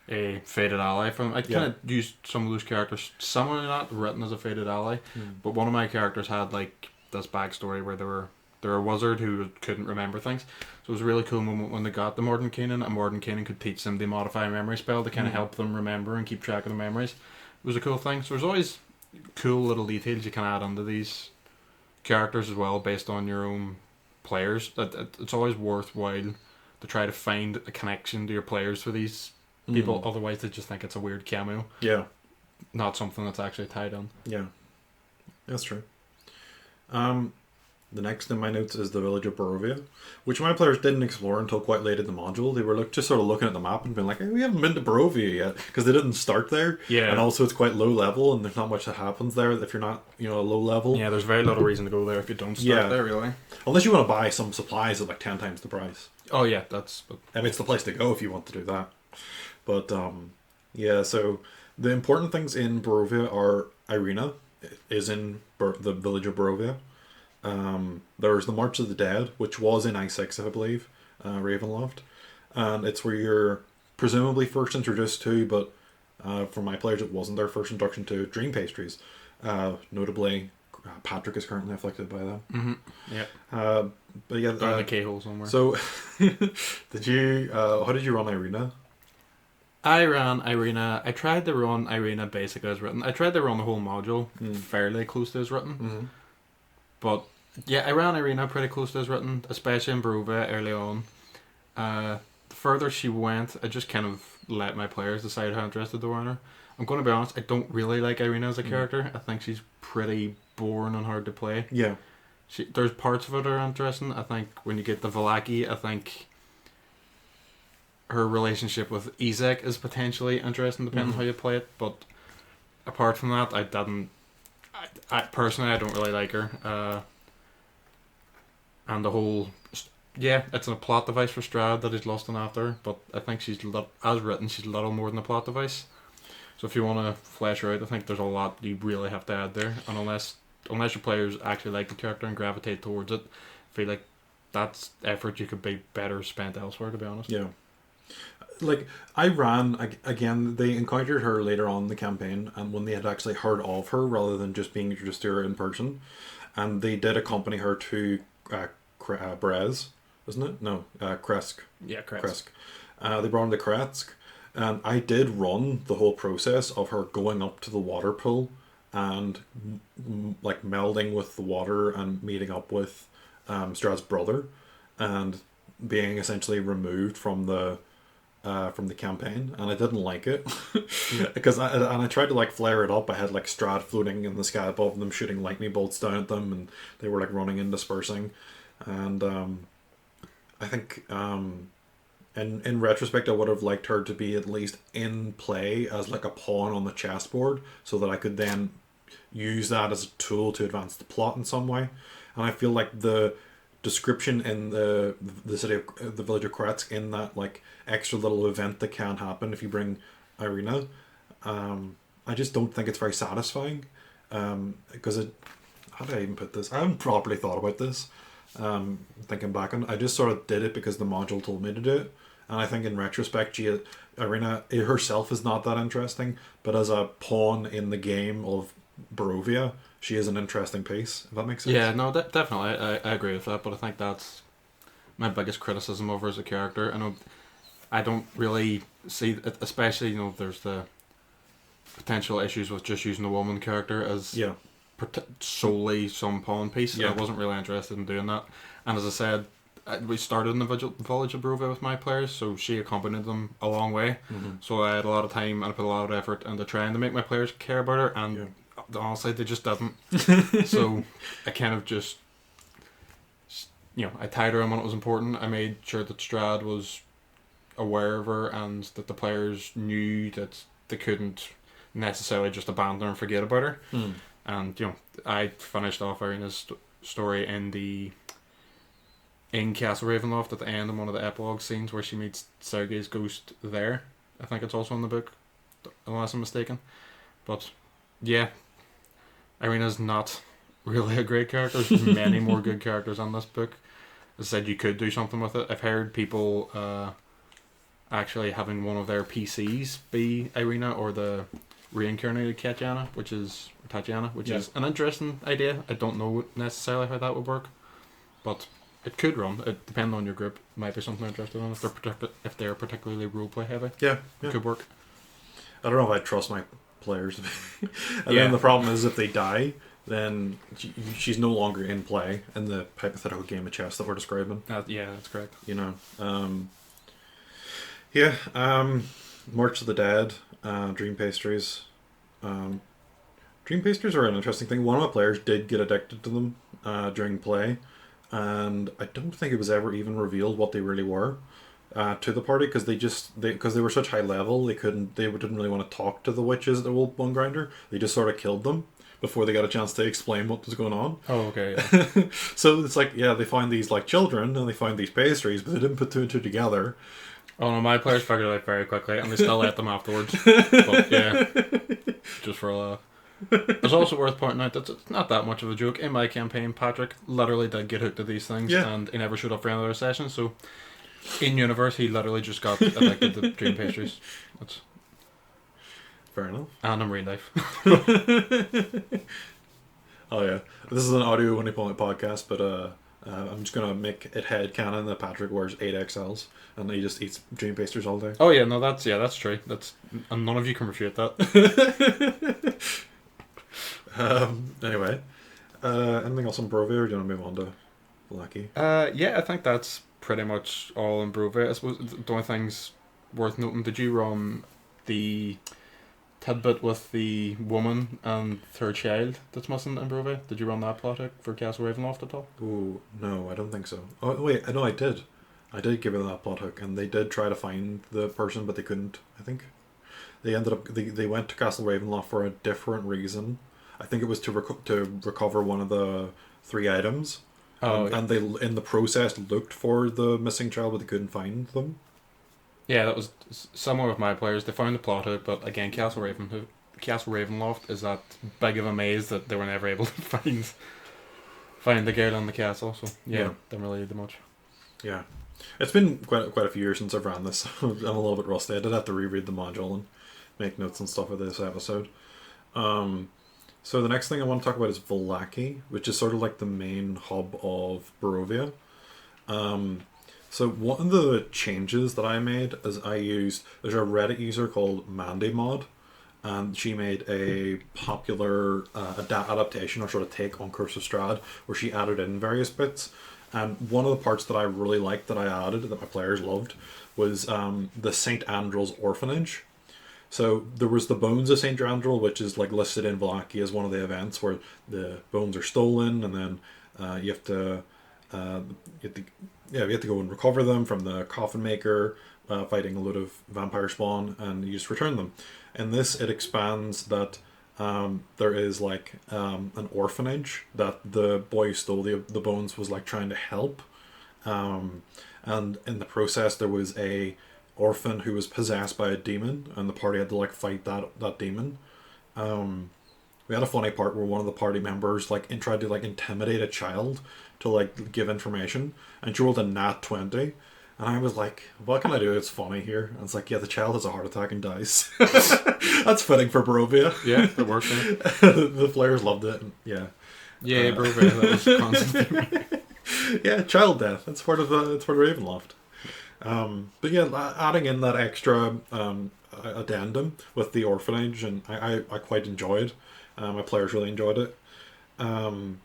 a faded ally from. I kind of used some of those characters similar to that, written as a faded ally. But one of my characters had like this backstory where they're a wizard who couldn't remember things. So it was a really cool moment when they got the Mordenkainen, and Mordenkainen could teach them the modify memory spell to kind of help them remember and keep track of the memories. It was a cool thing. So there's always cool little details you can add onto these characters as well based on your own players. It's always worthwhile to try to find a connection to your players for these people. Otherwise they just think it's a weird cameo. Yeah. Not something that's actually tied on. Yeah. That's true. The next in my notes is the village of Barovia, which my players didn't explore until quite late in the module. They were just sort of looking at the map and being like, hey, we haven't been to Barovia yet, because they didn't start there. Yeah. And also it's quite low level, and there's not much that happens there if you're not, a low level. Yeah, there's very little reason to go there if you don't start there, really. Unless you want to buy some supplies at like 10 times the price. Oh, yeah, it's the place to go if you want to do that. But, so the important things in Barovia are Irina is in the village of Barovia. There's the March of the Dead, which was in I6, I believe, Ravenloft, and it's where you're presumably first introduced to, but for my players it wasn't their first introduction to dream pastries. Notably, Patrick is currently afflicted by them. Mm-hmm. Yeah. But yeah, down the K-hole somewhere. So, did you? How did you run Irina? I ran Irina. I tried to run Irina basically as written. I tried to run the whole module fairly close to as written, but. Yeah, I ran Irina pretty close to as written, especially in Barovia early on. The further she went, I just kind of let my players decide how interested they were in her. I'm going to be honest, I don't really like Irina as a character. I think she's pretty boring and hard to play. Yeah. There's parts of it that are interesting. I think when you get the Valaki, I think her relationship with Ezek is potentially interesting depending on how you play it. But apart from that, I personally, I don't really like her. And the whole, it's a plot device for Strahd that he's lost in after, but I think as written, she's a little more than a plot device. So if you want to flesh her out, I think there's a lot you really have to add there. And unless your players actually like the character and gravitate towards it, I feel like that's effort you could be better spent elsewhere, to be honest. Yeah. Like, I ran, again, they encountered her later on in the campaign, and when they had actually heard of her, rather than just being introduced to her in person, and they did accompany her to Brez, isn't it? No, Kresk. Yeah, Kresk. They brought him to Kresk, and I did run the whole process of her going up to the water pool and like melding with the water and meeting up with Strahd's brother, and being essentially removed from the campaign, and I didn't like it because I tried to like flare it up. I had like Strahd floating in the sky above them, shooting lightning bolts down at them, and they were like running and dispersing. And I think in retrospect, I would have liked her to be at least in play as like a pawn on the chessboard, so that I could then use that as a tool to advance the plot in some way. And I feel like the description in the city of the village of Kretsk, in that like extra little event that can happen if you bring Irina, I just don't think it's very satisfying, because how did I even put this? I haven't properly thought about this, thinking back on. I just sort of did it because the module told me to do it, and I think in retrospect Irina herself is not that interesting, but as a pawn in the game of Barovia, she is an interesting piece, if that makes sense. Yeah, no, definitely, I agree with that. But I think that's my biggest criticism of her as a character. I don't really see it, especially there's the potential issues with just using the woman character as Yeah. solely some pawn piece. Yeah. I wasn't really interested in doing that. And as I said, we started in the village of Barovia with my players, so she accompanied them a long way. Mm-hmm. So I had a lot of time and I put a lot of effort into trying to make my players care about her, and honestly, they just didn't. So I kind of just, I tied her in when it was important. I made sure that Strahd was aware of her and that the players knew that they couldn't necessarily just abandon her and forget about her. And I finished off Irina's story in Castle Ravenloft at the end in one of the epilogue scenes where she meets Sergei's ghost there. I think it's also in the book, unless I'm mistaken. But yeah, Irina's not really a great character. There's many more good characters in this book. As I said, you could do something with it. I've heard people actually having one of their PCs be Irina or the reincarnated Tatiana, which is an interesting idea. I don't know necessarily how that would work, but it could run. It depending on your group, might be something interested in if they're particularly roleplay heavy. Yeah, it could work. I don't know if I trust my players. And then the problem is if they die, then she's no longer in play in the hypothetical game of chess that we're describing. Yeah, that's correct. March of the Dead, Dream Pastries. Dream Pastries are an interesting thing. One of my players did get addicted to them during play, and I don't think it was ever even revealed what they really were to the party, because they were such high level, they didn't really want to talk to the witches at the old Bone Grinder. They just sort of killed them before they got a chance to explain what was going on. Oh, okay. Yeah. So it's like, they find these like children and they find these pastries, but they didn't put two and two together. Oh no, my players figured it out very quickly, and they still ate them afterwards. But yeah, just for a laugh. It's also worth pointing out that it's not that much of a joke. In my campaign, Patrick literally did get hooked to these things, and he never showed up for any other session. So, in universe, he literally just got addicted to dream pastries. That's fair enough. And in real life. Oh yeah, this is an audio only podcast, but I'm just gonna make it headcanon that Patrick wears 8XLs and he just eats dream pastries all day. Oh yeah, no, that's true. And none of you can refute that. Anyway, anything else on Barovia, or do you want to move on to Vallaki? Yeah, I think that's pretty much all in Barovia. I suppose the only things worth noting: did you run the tidbit with the woman and her child that's missing in Barovia? Did you run that plot hook for Castle Ravenloft at all? Oh no, I don't think so. Oh wait, no, I did. I did give it that plot hook, and they did try to find the person, but they couldn't. I think they ended up they went to Castle Ravenloft for a different reason. I think it was to recover one of the 3 items. And they in the process looked for the missing child, but they couldn't find them. Yeah, that was similar with my players. They found the plot hook, but again, Castle Ravenloft is that big of a maze that they were never able to find the girl in the castle. So yeah. Didn't really do much. Yeah, it's been quite a few years since I've ran this. I'm a little bit rusty. I did have to reread the module and make notes and stuff of this episode. So the next thing I want to talk about is Vallaki, which is sort of like the main hub of Barovia. So one of the changes that I made is there's a Reddit user called MandyMod, and she made a popular adaptation or sort of take on Curse of Strahd, where she added in various bits. And one of the parts that I really liked that I added, that my players loved, was the St. Andrew's Orphanage. So there was the Bones of St. Andrew, which is like listed in Vallaki as one of the events where the bones are stolen, and then you have to go and recover them from the coffin maker, fighting a load of vampire spawn, and you just return them. In this, it expands that there is like an orphanage that the boy who stole the bones was like trying to help, and in the process there was a orphan who was possessed by a demon, and the party had to like fight that demon. We had a funny part where one of the party members tried to like intimidate a child to like give information, and she rolled a nat 20, And I was like, what can I do? It's funny here. And it's like, yeah, the child has a heart attack and dies. That's fitting for Barovia. Yeah, it works. Yeah, The players loved it. And yeah. yeah, bro. That was constant. Yeah, child death. It's part of Ravenloft. But yeah, adding in that extra addendum with the orphanage, and I quite enjoyed. My players really enjoyed it. And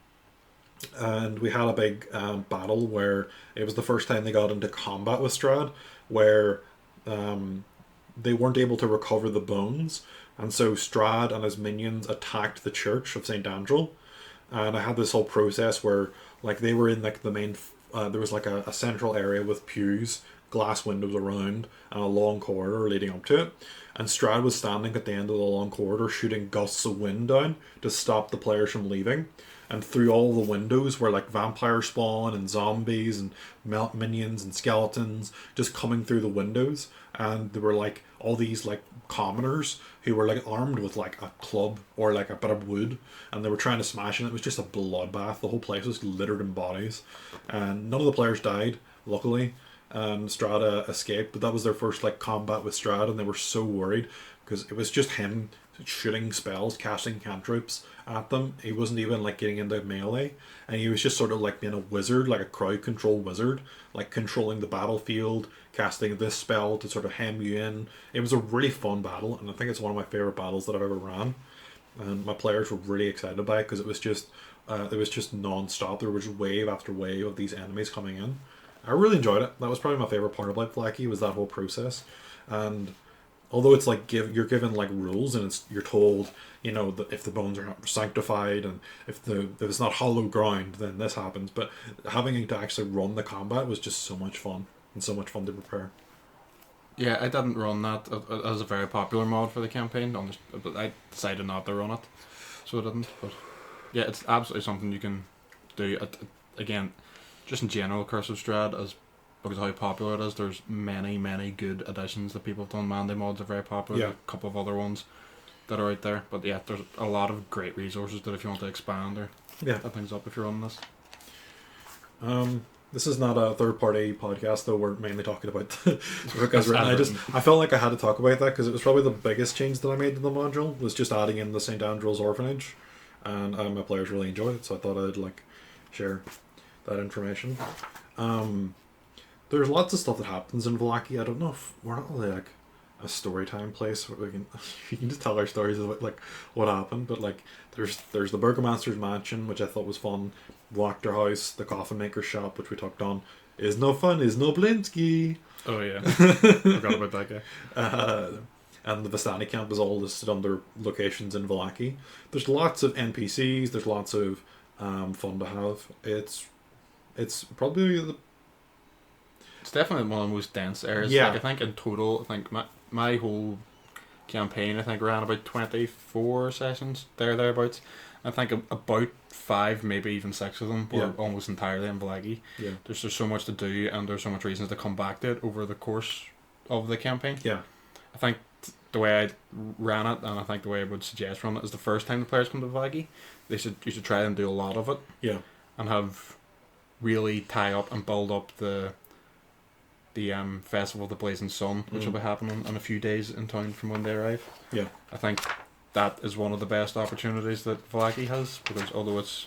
we had a big battle where it was the first time they got into combat with Strahd, where they weren't able to recover the bones, and so Strahd and his minions attacked the church of St. Andrel. And I had this whole process where like they were in like the main there was like a central area with pews, glass windows around, and a long corridor leading up to it, and Strahd was standing at the end of the long corridor shooting gusts of wind down to stop the players from leaving. And through all the windows were like vampire spawn and zombies and minions and skeletons just coming through the windows. And there were like all these like commoners who were like armed with like a club or like a bit of wood, and they were trying to smash it. It was just a bloodbath. The whole place was littered in bodies, and none of the players died, luckily. And Strahd escaped, but that was their first like combat with Strahd, and they were so worried because it was just him shooting spells, casting cantrips at them. He wasn't even like getting into melee, and he was just sort of like being a wizard, like a crowd control wizard, like controlling the battlefield, casting this spell to sort of hem you in. It was a really fun battle, and I think it's one of my favorite battles that I've ever ran. And my players were really excited by it because it was just non-stop. There was wave after wave of these enemies coming in. I really enjoyed it. That was probably my favorite part about Flaky, was that whole process. And although it's like you're given like rules, and you're told, you know, that if the bones are not sanctified and if it's not hollow ground, then this happens. But having to actually run the combat was just so much fun, and so much fun to prepare. Yeah, I didn't run that as a very popular mod for the campaign, but I decided not to run it, so I didn't. But yeah, it's absolutely something you can do. Again, just in general, Curse of Strahd, because of how popular it is, there's many good additions that people have done. Mandy mods are very popular. Yeah. A couple of other ones that are out there. But yeah, there's a lot of great resources that if you want to expand or add things up if you're on this. This is not a third-party podcast, though. We're mainly talking about the book as written. I felt like I had to talk about that because it was probably the biggest change that I made to the module, was just adding in the St. Andrew's orphanage, and my players really enjoyed it, so I thought I'd like share that information. There's lots of stuff that happens in Vallaki. I don't know if we're not really like a story time place where we can just tell our stories about like what happened, but like there's the Burgomaster's mansion, which I thought was fun. Wachter House, the coffin maker's shop, which we talked on, is no fun, is no Blinsky. Oh yeah, forgot about that guy. And the Vistani camp is all listed under locations in Vallaki. There's lots of NPCs. There's lots of fun to have. It's probably It's definitely one of the most dense areas. Yeah. Like, I think in total, I think my whole campaign, I think, ran about 24 sessions, thereabouts. I think about 5, maybe even 6 of them were almost entirely in Vallaki. Yeah. There's so much to do, and there's so much reasons to come back to it over the course of the campaign. Yeah. I think the way I ran it, and I think the way I would suggest run it, is the first time the players come to Vallaki, you should try and do a lot of it. Yeah. And have really tie up and build up the Festival of the Blazing Sun, which will be happening in a few days in town from when they arrive. Yeah. I think that is one of the best opportunities that Vallaki has, because although it's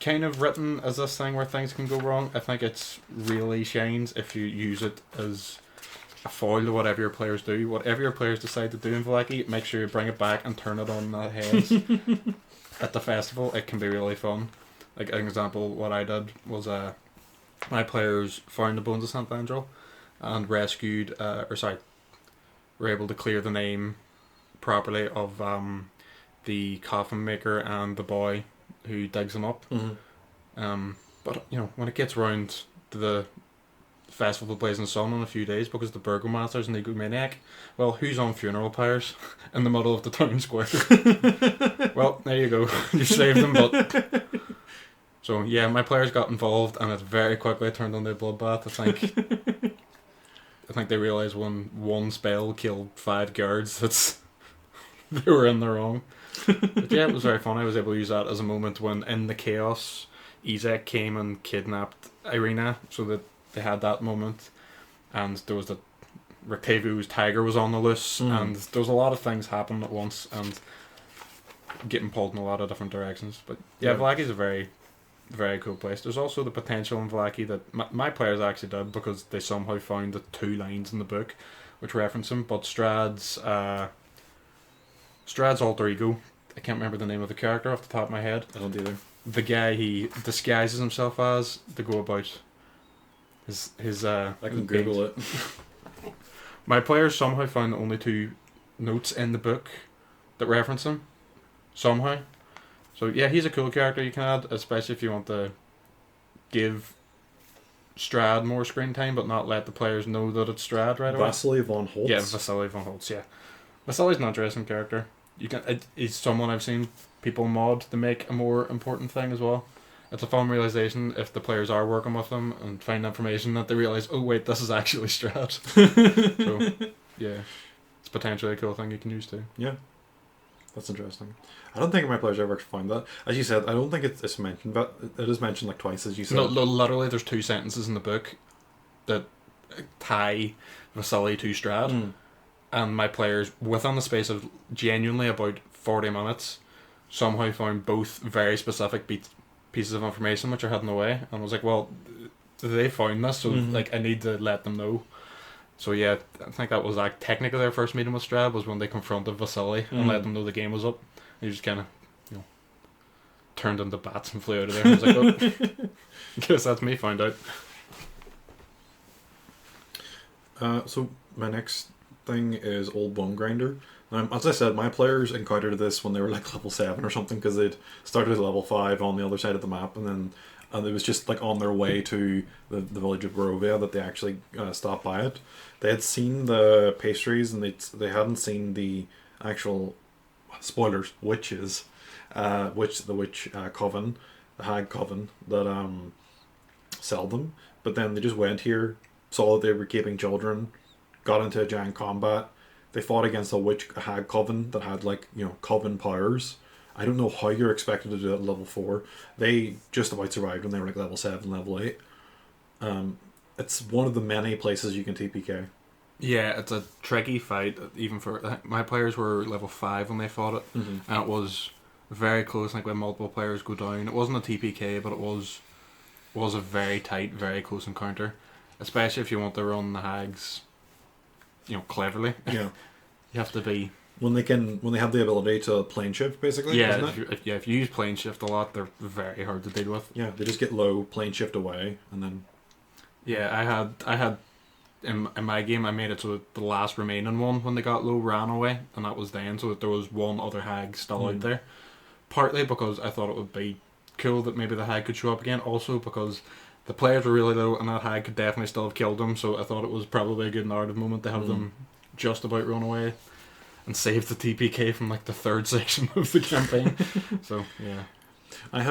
kind of written as this thing where things can go wrong, I think it's really shines if you use it as a foil to whatever your players do. Whatever your players decide to do in Vallaki, make sure you bring it back and turn it on their heads. At the festival, it can be really fun. Like an example, what I did was my players found the bones of St. Andrel and rescued, were able to clear the name properly of the coffin maker and the boy who digs them up. But you know, when it gets round to the Festival of the Blazing Sun in a few days, because the Burgomaster's an egomaniac, well, who's on funeral pyres in the middle of the town square? Well, there you go. You saved them, but... So, yeah, my players got involved, and it very quickly turned into a bloodbath. I think they realised when one spell killed 5 guards, they were in the wrong. But yeah, it was very fun. I was able to use that as a moment when, in the chaos, Izek came and kidnapped Irina, so that they had that moment. and there was the Rictavio's tiger was on the loose, and there was a lot of things happening at once, and getting pulled in a lot of different directions. But yeah, Vlaki's a very, very cool place. There's also the potential in Vlaki that my players actually did, because they somehow found the 2 lines in the book which reference him. But Strahd's alter ego, I can't remember the name of the character off the top of my head. I don't either. The guy he disguises himself as to go about his I can Google it. My players somehow found only 2 notes in the book that reference him. Somehow. So yeah, he's a cool character you can add, especially if you want to give Strahd more screen time, but not let the players know that it's Strahd right away. Vasily von Holtz. Yeah, Vasily von Holtz, yeah. Vasily's an interesting character. He's someone I've seen people mod to make a more important thing as well. It's a fun realization if the players are working with them and find information that they realize, oh wait, this is actually Strahd. So, yeah, it's potentially a cool thing you can use too. Yeah, that's interesting. I don't think my players ever found that. As you said, I don't think it's mentioned, but it is mentioned like twice, as you said. No, literally, there's 2 sentences in the book that tie Vasily to Strahd, and my players, within the space of genuinely about 40 minutes, somehow found both very specific pieces of information which are hidden away, and I was like, well, they found this, so like I need to let them know. So yeah, I think that was like technically their first meeting with Strahd was when they confronted Vasily and let them know the game was up. And he just kind of, turned into bats and flew out of there. I was like, oh, guess that's me found out. So my next thing is Old Bone Grinder. As I said, my players encountered this when they were like level 7 or something, because they'd started at level 5 on the other side of the map, and it was just like on their way to the village of Barovia that they actually stopped by it. They had seen the pastries, and they hadn't seen the actual spoilers witches, the witch coven, the hag coven that sell them. But then they just went here, saw that they were keeping children, got into a giant combat. They fought against a hag coven that had coven powers. I don't know how you're expected to do it at level 4. They just about survived when they were like level 7, level 8. It's one of the many places you can TPK. Yeah, it's a tricky fight. Even for my players were level 5 when they fought it, and it was very close. Like when multiple players go down, it wasn't a TPK, but it was a very tight, very close encounter. Especially if you want to run the hags, cleverly. Yeah, you have to be. When they have the ability to plane shift, basically. Yeah, if you use plane shift a lot, they're very hard to deal with. Yeah, they just get low, plane shift away, and then. Yeah, I had in my game, I made it so that the last remaining one when they got low ran away, and that was then, so that there was one other hag still out there. Partly because I thought it would be cool that maybe the hag could show up again. Also because the players were really low, and that hag could definitely still have killed them. So I thought it was probably a good narrative moment to have them just about run away and save the TPK from like the 3rd section of the campaign. So yeah, I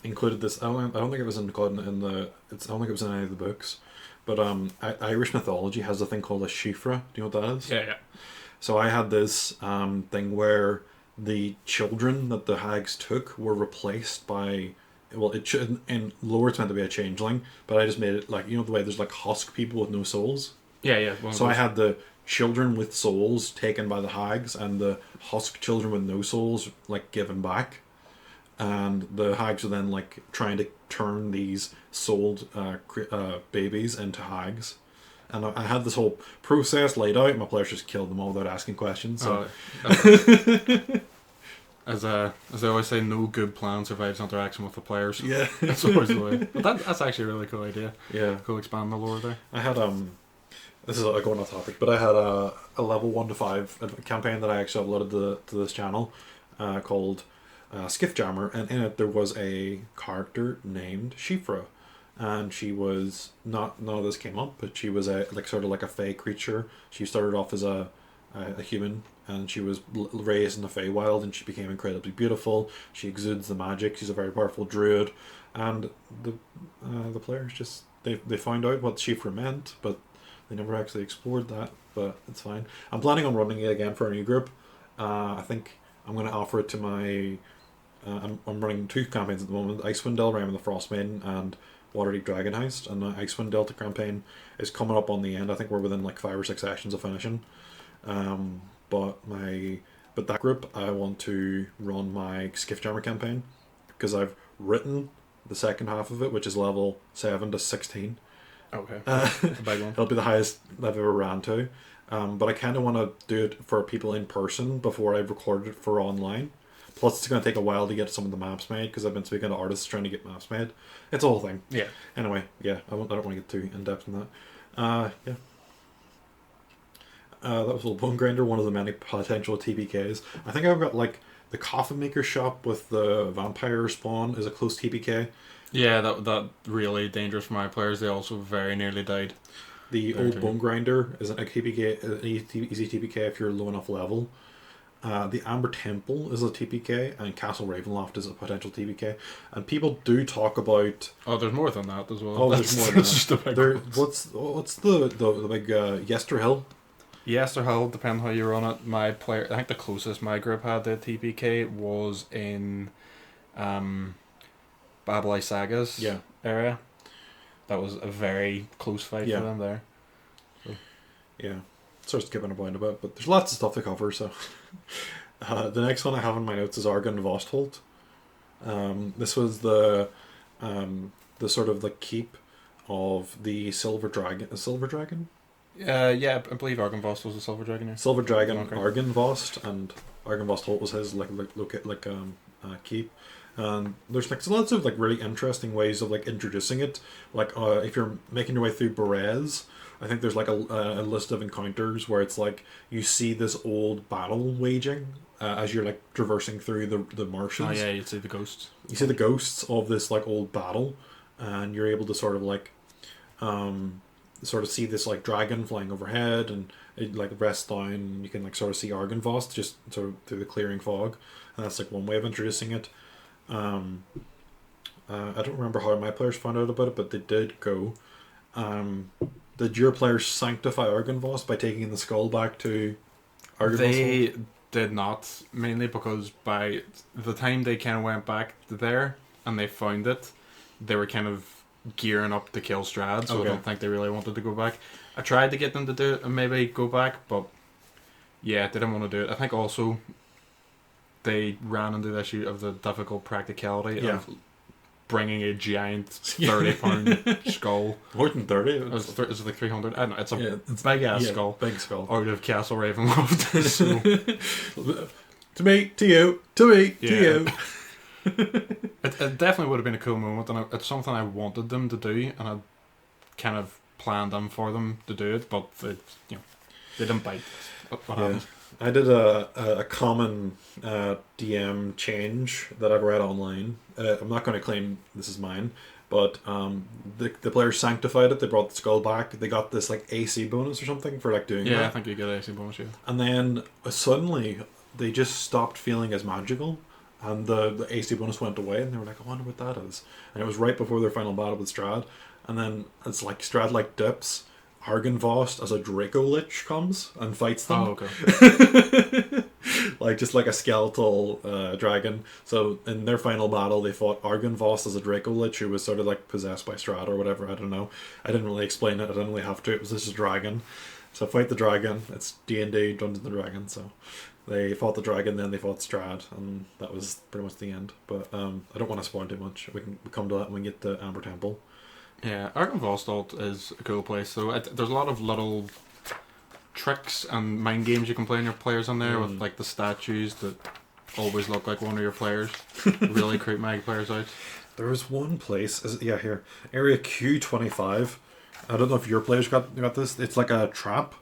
included this. I don't think it was included in the. I don't think it was in any of the books, but Irish mythology has a thing called a shifra. Do you know what that is? Yeah. So I had this thing where the children that the hags took were replaced by. Well, it should in lore it's meant to be a changeling, but I just made it like the way there's like husk people with no souls. Yeah. So I had the children with souls taken by the hags, and the husk children with no souls like given back, and the hags were then like trying to turn these souled babies into hags. And I had this whole process laid out. My players just killed them all without asking questions. So. As I always say, no good plan survives interaction with the players. Yeah. That's always the way. But that's actually a really cool idea. Yeah. Cool expand the lore there. I had this is going off topic, but I had a level 1 to 5 campaign that I actually uploaded to this channel called Skiff Jammer, and in it there was a character named Shifra, and she was none of this came up, but she was a sort of like a fey creature. She started off as a human, and she was raised in the Feywild, and she became incredibly beautiful. She exudes the magic. She's a very powerful druid, and the players just they found out what Shifra meant, but they never actually explored that. But it's fine. I'm planning on running it again for a new group. I think I'm going to offer it to my. I'm running 2 campaigns at the moment: Icewind Dale, Realm of the Frost Maiden, and Waterdeep Dragon Heist, and the Icewind Delta campaign is coming up on the end. I think we're within like 5 or 6 sessions of finishing. But that group, I want to run my Skiffjammer campaign because I've written the second half of it, which is level 7 to 16. Okay. A big one. It'll be the highest I've ever ran to. But I kind of want to do it for people in person before I've recorded it for online. Plus, it's going to take a while to get some of the maps made because I've been speaking to artists trying to get maps made. It's a whole thing. Yeah. Anyway, yeah, I don't want to get too in depth in that. Yeah. That was a little Bone Grinder, one of the many potential TPKs. I think I've got like the Coffin Maker shop with the vampire spawn is a close TPK. Yeah, that really dangerous for my players. They also very nearly died. The old Bone Grinder isn't a TPK, an easy TPK if you're low enough level. The Amber Temple is a TPK, and Castle Ravenloft is a potential TPK. And people do talk about. Oh, there's more than that as well. Oh, there's more than that. Just a big what's the big Yester Hill? Yes, or Hill, depending how you run it. My player, I think the closest my group had to TPK was in Babylai Saga's area. That was a very close fight for them there. So. Yeah, sort of skipping around a bit, but there's lots of stuff to cover. So the next one I have in my notes is Argon Vostholt. This was the sort of the keep of the Silver Dragon. A Silver Dragon? Yeah, I believe Argynvost was a Silver Dragon here. Silver Dragon, Okay. Argynvost, and Argynvost was his keep. And there's like lots of like really interesting ways of like introducing it. Like if you're making your way through Berez, I think there's like a list of encounters where it's like you see this old battle waging as you're like traversing through the marshes. Oh yeah, you'd see the ghosts. You see the ghosts of this like old battle, and you're able to sort of like sort of see this like dragon flying overhead, and it like rests down, and you can like sort of see Argynvost just sort of through the clearing fog, and that's like one way of introducing it. I don't remember how my players found out about it, but they did go. Did your players sanctify Argynvost by taking the skull back to Argynvost? They did not, mainly because by the time they kind of went back there and they found it, they were kind of gearing up to kill Strahd, so Okay. I don't think they really wanted to go back. I tried to get them to do it and maybe go back, but yeah, they didn't want to do it. I think also they ran into the issue of the difficult practicality of bringing a giant 30-pound skull. More than 30. Is it like 300? I don't know. It's a it's big ass skull. Big skull. Out of Castle Ravenloft. So, To me, to you, to me, to Yeah. you. it definitely would have been a cool moment, and it's something I wanted them to do, and I kind of planned them for them to do it, but they didn't bite. What happened? I did a common DM change that I've read online. I'm not going to claim this is mine, but the players sanctified it. They brought the skull back. They got this like AC bonus or something for like doing Yeah, I that. think you get AC bonus, yeah. And then suddenly they just stopped feeling as magical, and the AC bonus went away. And they were like, "I wonder what that is." And it was right before their final battle with Strahd. And then it's like Strahd like dips. Argynvost as a Draco Lich comes and fights them. Oh, okay. Like just like a skeletal dragon. So in their final battle, they fought Argynvost as a Draco Lich who was sort of like possessed by Strahd or whatever. I don't know. I didn't really explain it. I didn't really have to. It was just a dragon. So fight the dragon. It's D&D Dungeons and Dragons. So they fought the dragon, then they fought Strahd, and that was pretty much the end. But I don't want to spoil too much. We come to that when we get to Amber Temple. Yeah, Argynvost is a cool place. So there's a lot of little tricks and mind games you can play on your players on there with like the statues that always look like one of your players. Really creep my players out. There was one place, here, Area Q25. I don't know if your players got this. It's like a trap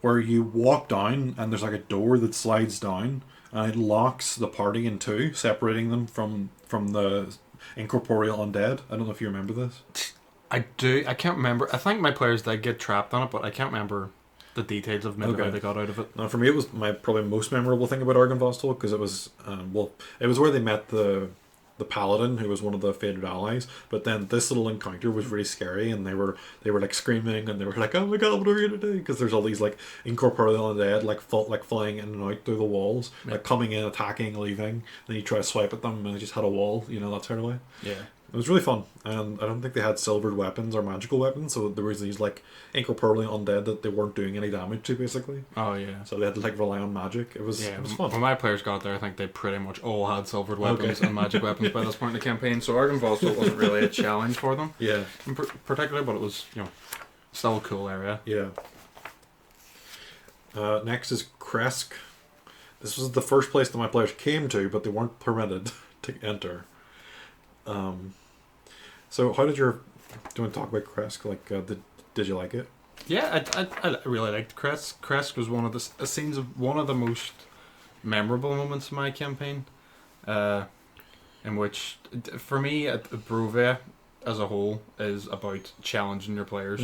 where you walk down and there's like a door that slides down and it locks the party in two, separating them from the incorporeal undead. I don't know if you remember this. I do. I can't remember. I think my players did get trapped on it, but I can't remember the details of maybe how they got out of it. Now, for me, it was my probably most memorable thing about Argynvost because it was it was where they met the paladin who was one of the fated allies. But then this little encounter was really scary, and they were like screaming, and they were like, "Oh my god, what are we gonna do?" Because there's all these like incorporeal undead like flying in and out through the walls, like coming in, attacking, leaving. Then you try to swipe at them, and it just had a wall, that sort of way. Yeah. It was really fun, and I don't think they had silvered weapons or magical weapons, so there was these like incorporeally undead that they weren't doing any damage to, basically. Oh yeah. So they had to like rely on magic. It was fun. When my players got there, I think they pretty much all had silvered weapons and magic weapons by this point in the campaign. So Argynvost wasn't really a challenge for them, Yeah, particularly, but it was still a cool area. yeah. Next is Kresk. This was the first place that my players came to, but they weren't permitted to enter. So how did your... Do you want to talk about Kresk? Like, did you like it? Yeah, I really liked Kresk. Kresk was one of the scenes of one of the most memorable moments in my campaign, in which, for me, Barovia as a whole is about challenging your players,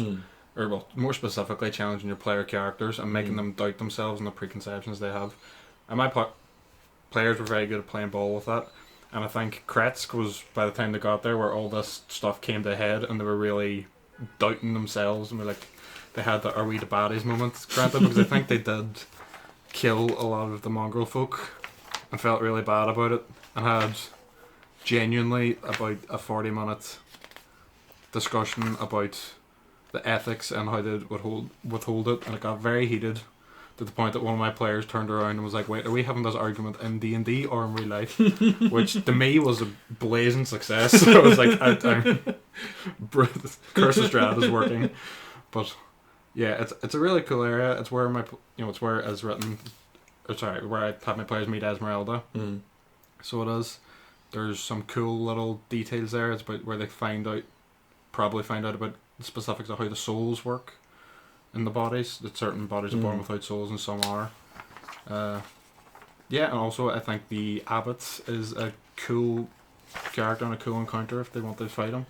or well, more specifically, challenging your player characters and making them doubt themselves and the preconceptions they have. And my players were very good at playing ball with that. And I think Kresk was, by the time they got there, where all this stuff came to head and they were really doubting themselves and were like, they had the "are we the baddies" moment, granted, because I think they did kill a lot of the mongrel folk and felt really bad about it and had genuinely about a 40-minute discussion about the ethics and how they would withhold it, and it got very heated to the point that one of my players turned around and was like, "Wait, are we having this argument in D&D or in real life?" Which to me was a blazing success. So I was like, Curse of Strahd is working. But yeah, it's a really cool area. It's where it's where as written, where I have my players meet Esmeralda. So it is. There's some cool little details there. It's about where they probably find out about the specifics of how the souls work in the bodies. That certain bodies are born without souls and some are. Yeah, and also I think the Abbot is a cool character and a cool encounter if they want to fight him.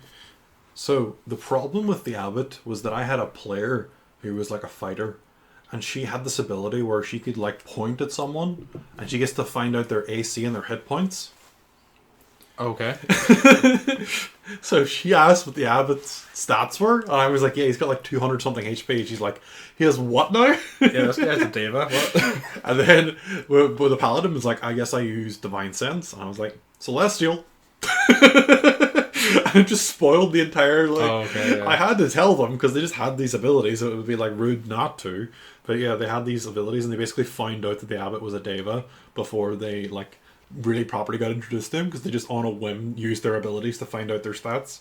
So the problem with the Abbot was that I had a player who was like a fighter, and she had this ability where she could like point at someone and she gets to find out their AC and their hit points. Okay. So she asked what the Abbot's stats were, and I was like, yeah, he's got like 200 something HP. She's like, he has what now? Yeah, this guy's a diva. What? And then with the Paladin was like, I guess I use Divine Sense. And I was like, Celestial. And it just spoiled the entire, yeah. I had to tell them because they just had these abilities, so it would be like rude not to. But yeah, they had these abilities, and they basically found out that the Abbot was a Deva before they like really properly got introduced to him, because they just on a whim used their abilities to find out their stats.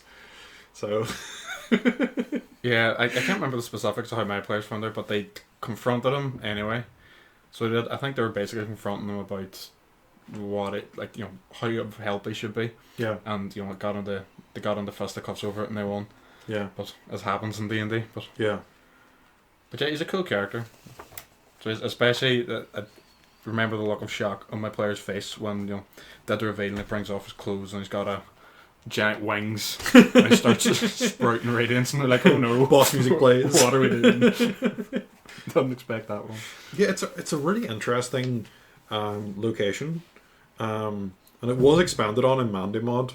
So yeah, I can't remember the specifics of how my players found out, but they confronted him anyway. So I think they were basically confronting him about what it how help he should be. Yeah. And they got into fisticuffs over it and they won. Yeah. But as happens in D&D. But yeah, he's a cool character. So especially I remember the look of shock on my player's face when did the reveal and he brings off his clothes and he's got a giant wings and he starts sprouting radiance and they're like, oh no, boss music plays. What are we doing? Didn't expect that one. Yeah, it's a really interesting location, and it was expanded on in Mandy Mod.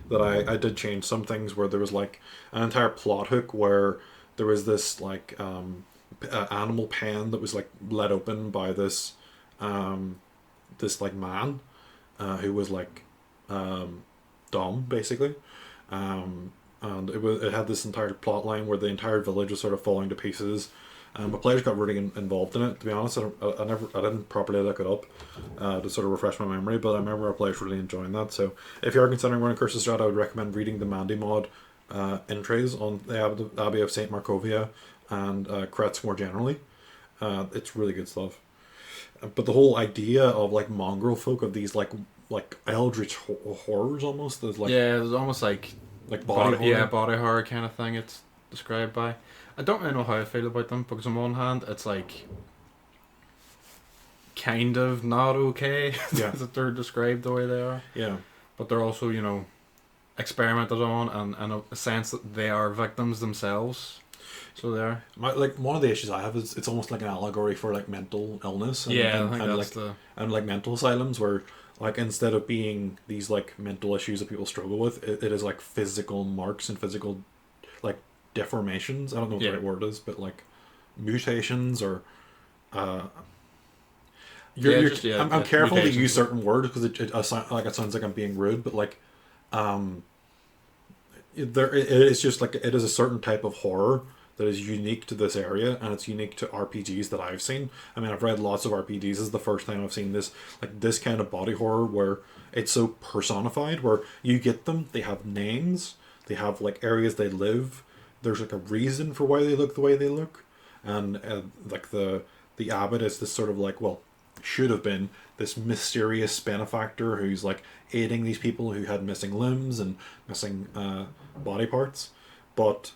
That I did change some things where there was like an entire plot hook where there was this like animal pen that was like let open by this this like man who was like dumb basically, and it had this entire plot line where the entire village was sort of falling to pieces. My players got really involved in it. To be honest, I didn't properly look it up to sort of refresh my memory, but I remember our players really enjoying that. So if you are considering running Curse of Strahd, I would recommend reading the Mandy Mod entries on the Abbey of St. Markovia and Kretz more generally. It's really good stuff. But the whole idea of like mongrel folk, of these like eldritch horrors almost, there's like there's almost like body horror. Yeah, body horror kind of thing it's described by. I don't really know how I feel about them, because on one hand it's like kind of not okay that they're described the way they are. Yeah. But they're also, experimented on, and in a sense that they are victims themselves. So they are. One of the issues I have is it's almost like an allegory for like mental illness. And, I think and like mental asylums, where like instead of being these like mental issues that people struggle with, it is like physical marks and physical like deformations. I don't know what the right word is, but like mutations or I'm careful to use certain words because it sounds like I'm being rude, but like it's just like it is a certain type of horror that is unique to this area, and it's unique to RPGs that I've seen. I mean, I've read lots of RPGs. This is the first time I've seen this kind of body horror where it's so personified, where you get them, they have names, they have like areas they live. There's like a reason for why they look the way they look, and like the abbot is this sort of like, well, should have been this mysterious benefactor who's like aiding these people who had missing limbs and missing body parts, but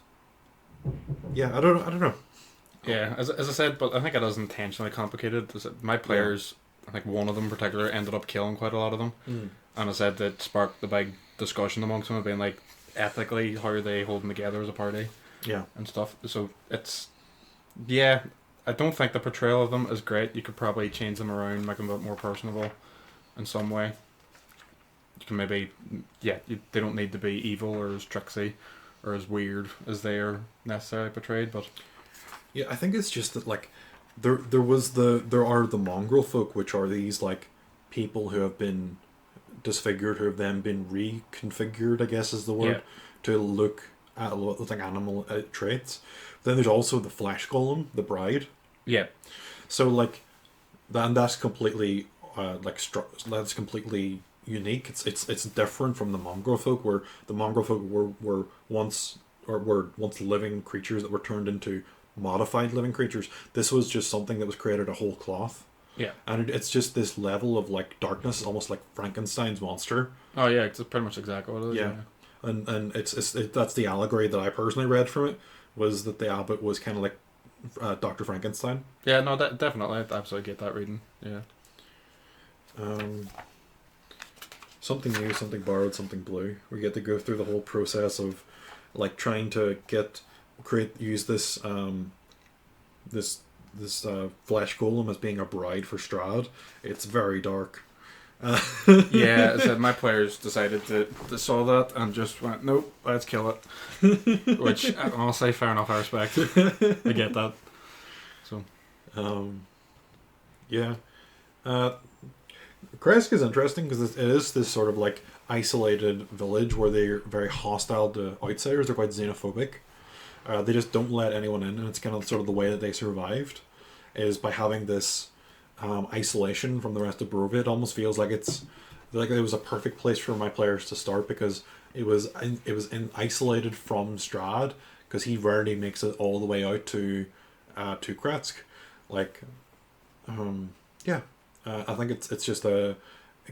yeah, I don't know. Yeah, as I said, but I think it is intentionally complicated. My players, I think one of them in particular, ended up killing quite a lot of them. And I said that sparked the big discussion amongst them of being like, ethically, how are they holding together as a party? Yeah. And stuff. So it's, yeah, I don't think the portrayal of them is great. You could probably change them around, make them a bit more personable in some way. You can maybe, they don't need to be evil or as tricksy or as weird as they are necessarily portrayed, but yeah, I think it's just that like there are the mongrel folk, which are these like people who have been disfigured, who have then been reconfigured, I guess is the word, to look at like animal traits. Then there's also the flesh golem, the bride. Yeah. So like, that's completely that's completely unique. It's different from the mongrel folk, where the mongrel folk were once living creatures that were turned into modified living creatures. This was just something that was created a whole cloth. Yeah. And it's just this level of like darkness, almost like Frankenstein's monster. Oh yeah, it's pretty much exactly what it is. Yeah. And that's the allegory that I personally read from it, was that the abbot was kind of like Dr. Frankenstein. Yeah, no, definitely, I absolutely get that reading. Yeah. Something new, something borrowed, something blue. We get to go through the whole process of like trying to use this flesh golem as being a bride for Strahd. It's very dark. Yeah, I said my players decided to saw that and just went, nope, let's kill it. Which, honestly, fair enough, I respect. I get that. So, yeah. Kresk is interesting because it is this sort of like isolated village where they're very hostile to outsiders. They're quite xenophobic. They just don't let anyone in, and it's kind of sort of the way that they survived, is by having this isolation from the rest of Barovia. It almost feels like it was a perfect place for my players to start, because it was isolated from Strahd, because he rarely makes it all the way out to Kretsk. Like, I think it's just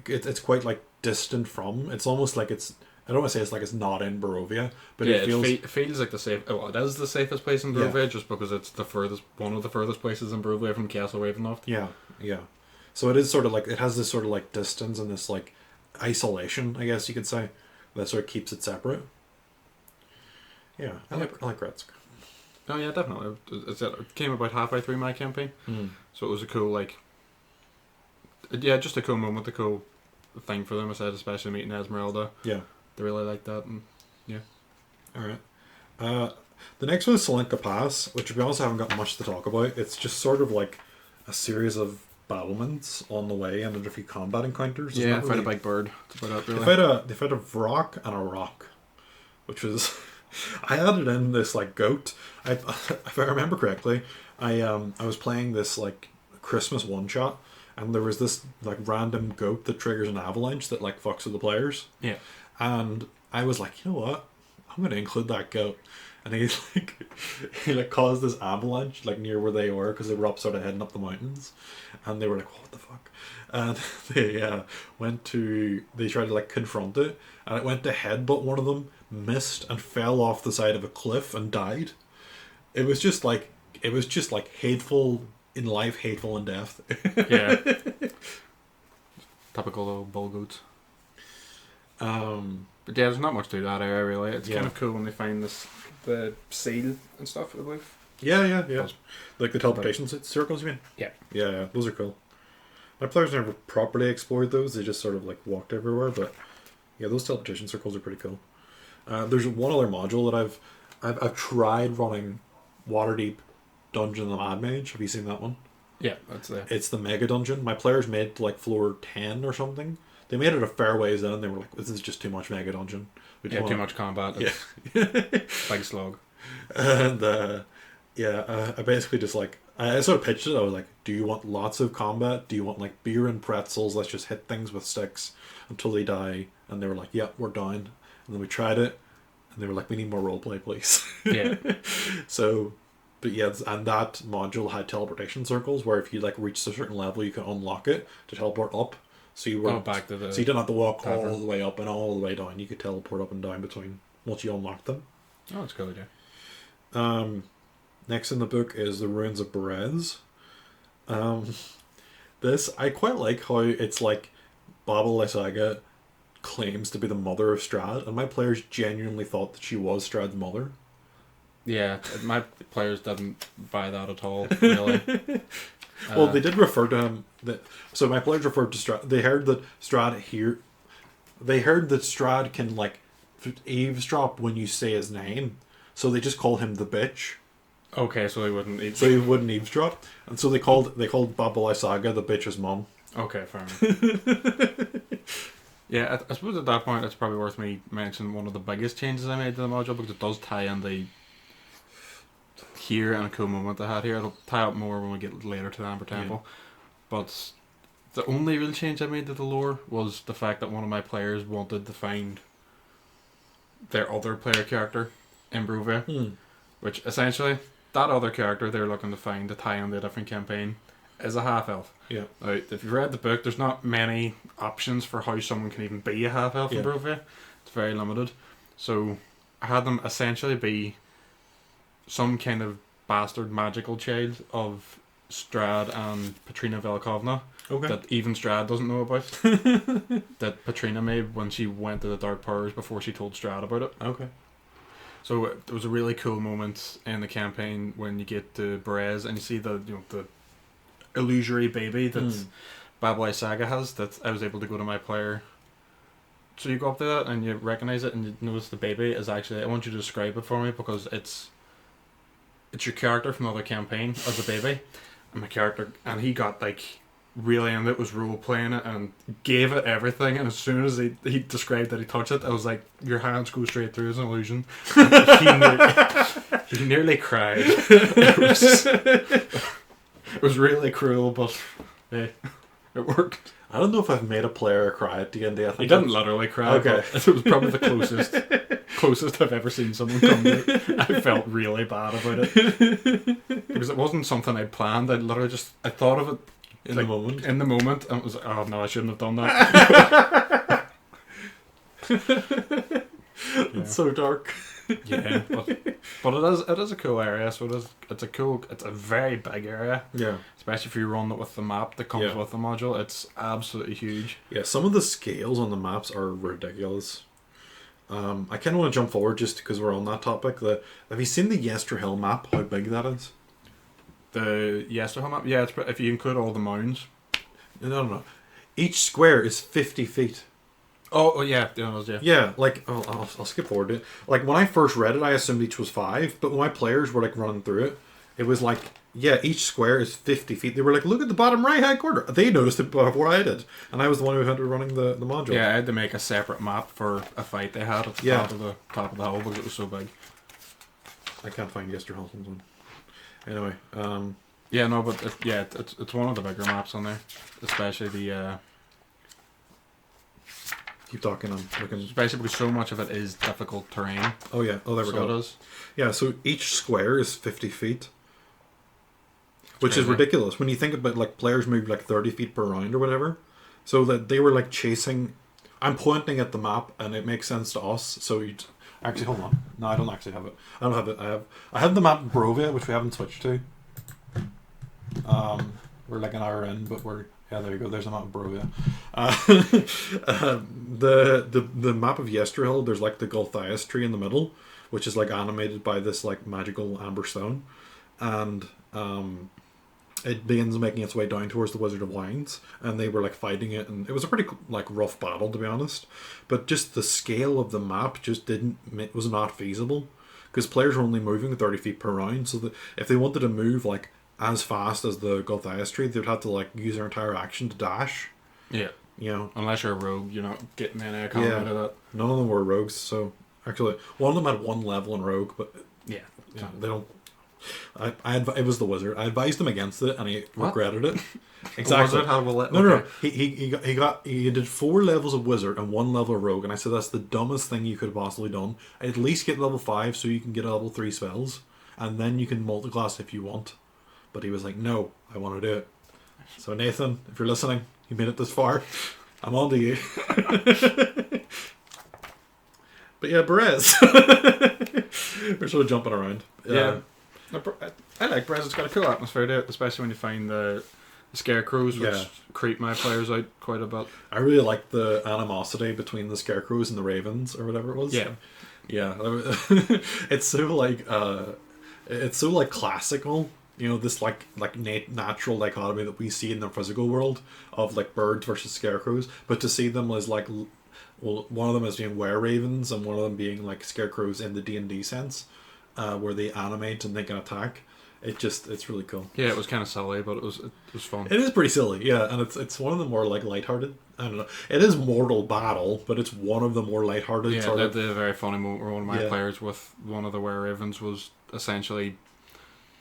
it's quite like distant from. It's almost like it's. I don't want to say it's like it's not in Barovia, but yeah, it feels. It feels like it is the safest place in Barovia, just because it's one of the furthest places in Barovia from Castle Ravenloft. Yeah. So it is sort of like, it has this sort of like distance and this like isolation, I guess you could say, that sort of keeps it separate. Yeah, I like Kretsk. Oh yeah, definitely. It came about halfway through my campaign, so it was a cool just a cool moment, a cool thing for them. I said, especially meeting Esmeralda. Yeah, they really liked that, and yeah. All right. The next one is Salenka Pass, which to be honest I haven't got much to talk about. It's just sort of like a series of battlements on the way and a few combat encounters. Yeah, fight a big bird. That's about it, really. They fight a Vrock and a rock, which was I added in this like goat. If I remember correctly, I was playing this like Christmas one shot, and there was this like random goat that triggers an avalanche that like fucks with the players. Yeah. And I was like, you know what? I'm gonna include that goat. And he caused this avalanche like near where they were, because they were up sort of heading up the mountains, and they were like, what the fuck? And they tried to like confront it, and it went to headbutt one of them, missed, and fell off the side of a cliff and died. It was just like hateful in life, hateful in death. Yeah. Typical little bull goats. But yeah, there's not much to that area really. It's kind of cool when they find the seal and stuff, I believe. Yeah. Like the teleportation circles, you mean? Yeah. Yeah, those are cool. My players never properly explored those. They just sort of like walked everywhere, but yeah, those teleportation circles are pretty cool. There's one other module that I've tried running, Waterdeep Dungeon of the Mad Mage. Have you seen that one? Yeah, that's there. It's the mega dungeon. My players made like floor 10 or something. they made it a fair ways in, and they were like, this is just too much Mega Dungeon. Too much combat. Yeah. Big slog. And I basically just like, I sort of pitched it. I was like, do you want lots of combat? Do you want like beer and pretzels? Let's just hit things with sticks until they die. And they were like, yeah, we're down. And then we tried it, and they were like, we need more roleplay, please. Yeah. So, but yeah, and that module had teleportation circles where if you like reached a certain level, you could unlock it to teleport up. So you were back to the. So you didn't have to walk tavern. all the way up and all the way down. You could teleport up and down between once you unlocked them. Oh, that's good, yeah. Next in the book is the Ruins of Berez. This, I quite like how it's like Baba Lysaga claims to be the mother of Strahd, and my players genuinely thought that she was Strahd's mother. Yeah, my players didn't buy that at all, really. Well, they did refer to him. So my players referred to Strahd. They heard that Strahd can like eavesdrop when you say his name, so they just call him the bitch. Okay, so he wouldn't. So he wouldn't eavesdrop, and so they called Baba Lysaga the bitch's mom. Okay, fair enough. Yeah, I suppose at that point it's probably worth me mentioning one of the biggest changes I made to the module, because it does tie in the here and a cool moment I had here. It'll tie up more when we get later to the Amber Temple. Yeah. But the only real change I made to the lore was the fact that one of my players wanted to find their other player character in Brovia, which essentially that other character they're looking to find to tie in the different campaign is a half-elf. Yeah. Now, if you've read the book, there's not many options for how someone can even be a half-elf in Brovia. It's very limited. So I had them essentially be some kind of bastard magical child of Strahd and Patrina Velikovna that even Strahd doesn't know about. That Patrina made when she went to the Dark Powers before she told Strahd about it. Okay. So there was a really cool moment in the campaign when you get to Berez and you see the illusory baby that Baba Lysaga has, that I was able to go to my player. So you go up to that and you recognize it and you notice the baby is actually, I want you to describe it for me, because it's your character from the other campaign as a baby, and my character, and he got like really into it, was role playing it and gave it everything, and as soon as he described that he touched it, I was like, your hands go straight through as an illusion. He nearly cried. It was really cruel, but hey, it worked. I don't know if I've made a player cry at D&D. He didn't literally cry. Okay. But it was probably the closest I've ever seen someone come to it. I felt really bad about it. Because it wasn't something I planned. I literally I thought of it in the moment. In the moment, and it was like, oh no, I shouldn't have done that. It's so dark. Yeah, but it is a cool area. So it's a very big area. Yeah, especially if you run it with the map that comes with the module. It's absolutely huge. Yeah, some of the scales on the maps are ridiculous. I kind of want to jump forward just because we're on that topic. Have you seen the Yester Hill map? How big that is? The Yester Hill map? Yeah, it's if you include all the mounds. No. Each square is 50 feet. Oh yeah, yeah. Yeah, like I'll skip forward to it. Like when I first read it, I assumed each was 5, but when my players were like running through it, it was like, yeah, each square is 50 feet. They were like, look at the bottom right hand corner. They noticed it before I did, and I was the one who had to be running the module. Yeah, I had to make a separate map for a fight they had at the top of the hill because it was so big. I can't find Yester Hill one. Anyway, yeah, no, but it's one of the bigger maps on there, especially the. Keep talking. I'm looking. Basically, so much of it is difficult terrain. Oh yeah. Oh, there we go. It is. Yeah. So each square is 50 feet, which is ridiculous when you think about like players move like 30 feet per round or whatever. So that they were like chasing. I'm pointing at the map, and it makes sense to us. So you actually hold on. No, I don't actually have it. I don't have it. I have the map in Brovia, which we haven't switched to. We're like an hour in, but we're. Yeah, there you go. There's a map of Brovia. The map of Yesterhill, there's like the Gulthias tree in the middle, which is like animated by this like magical amber stone, and it begins making its way down towards the Wizard of Wines, and they were like fighting it, and it was a pretty like rough battle, to be honest. But just the scale of the map just was not feasible, because players were only moving 30 feet per round, so that if they wanted to move like as fast as the Gulthias tree, they'd have to like use their entire action to dash. Yeah. you know, Unless you're a rogue, you're not getting any economy out of that. none of them were rogues. So actually, one of them had 1 level in rogue, but Yeah. they don't. It was the wizard. I advised him against it, and he regretted it. Exactly. No. He did 4 levels of wizard and 1 level of rogue, and I said that's the dumbest thing you could have possibly done. At least get level 5 so you can get a level 3 spells, and then you can multiclass if you want. But he was like, no, I want to do it. So Nathan, if you're listening, you made it this far. I'm on to you. But yeah, Perez. We're sort of jumping around. Yeah. I like Perez. It's got a cool atmosphere to it, especially when you find the scarecrows, which creep my players out quite a bit. I really like the animosity between the scarecrows and the ravens, or whatever it was. Yeah. It's so like classical. You know, this like natural dichotomy that we see in the physical world of like birds versus scarecrows, but to see them as like, well, one of them as being were-ravens and one of them being like scarecrows in the D&D sense, where they animate and they can attack. It's really cool. Yeah, it was kind of silly, but it was fun. It is pretty silly, yeah, and it's one of the more like lighthearted. I don't know. It is mortal battle, but it's one of the more lighthearted. Yeah, sort of. the very funny moment where one of my players with one of the were-ravens was essentially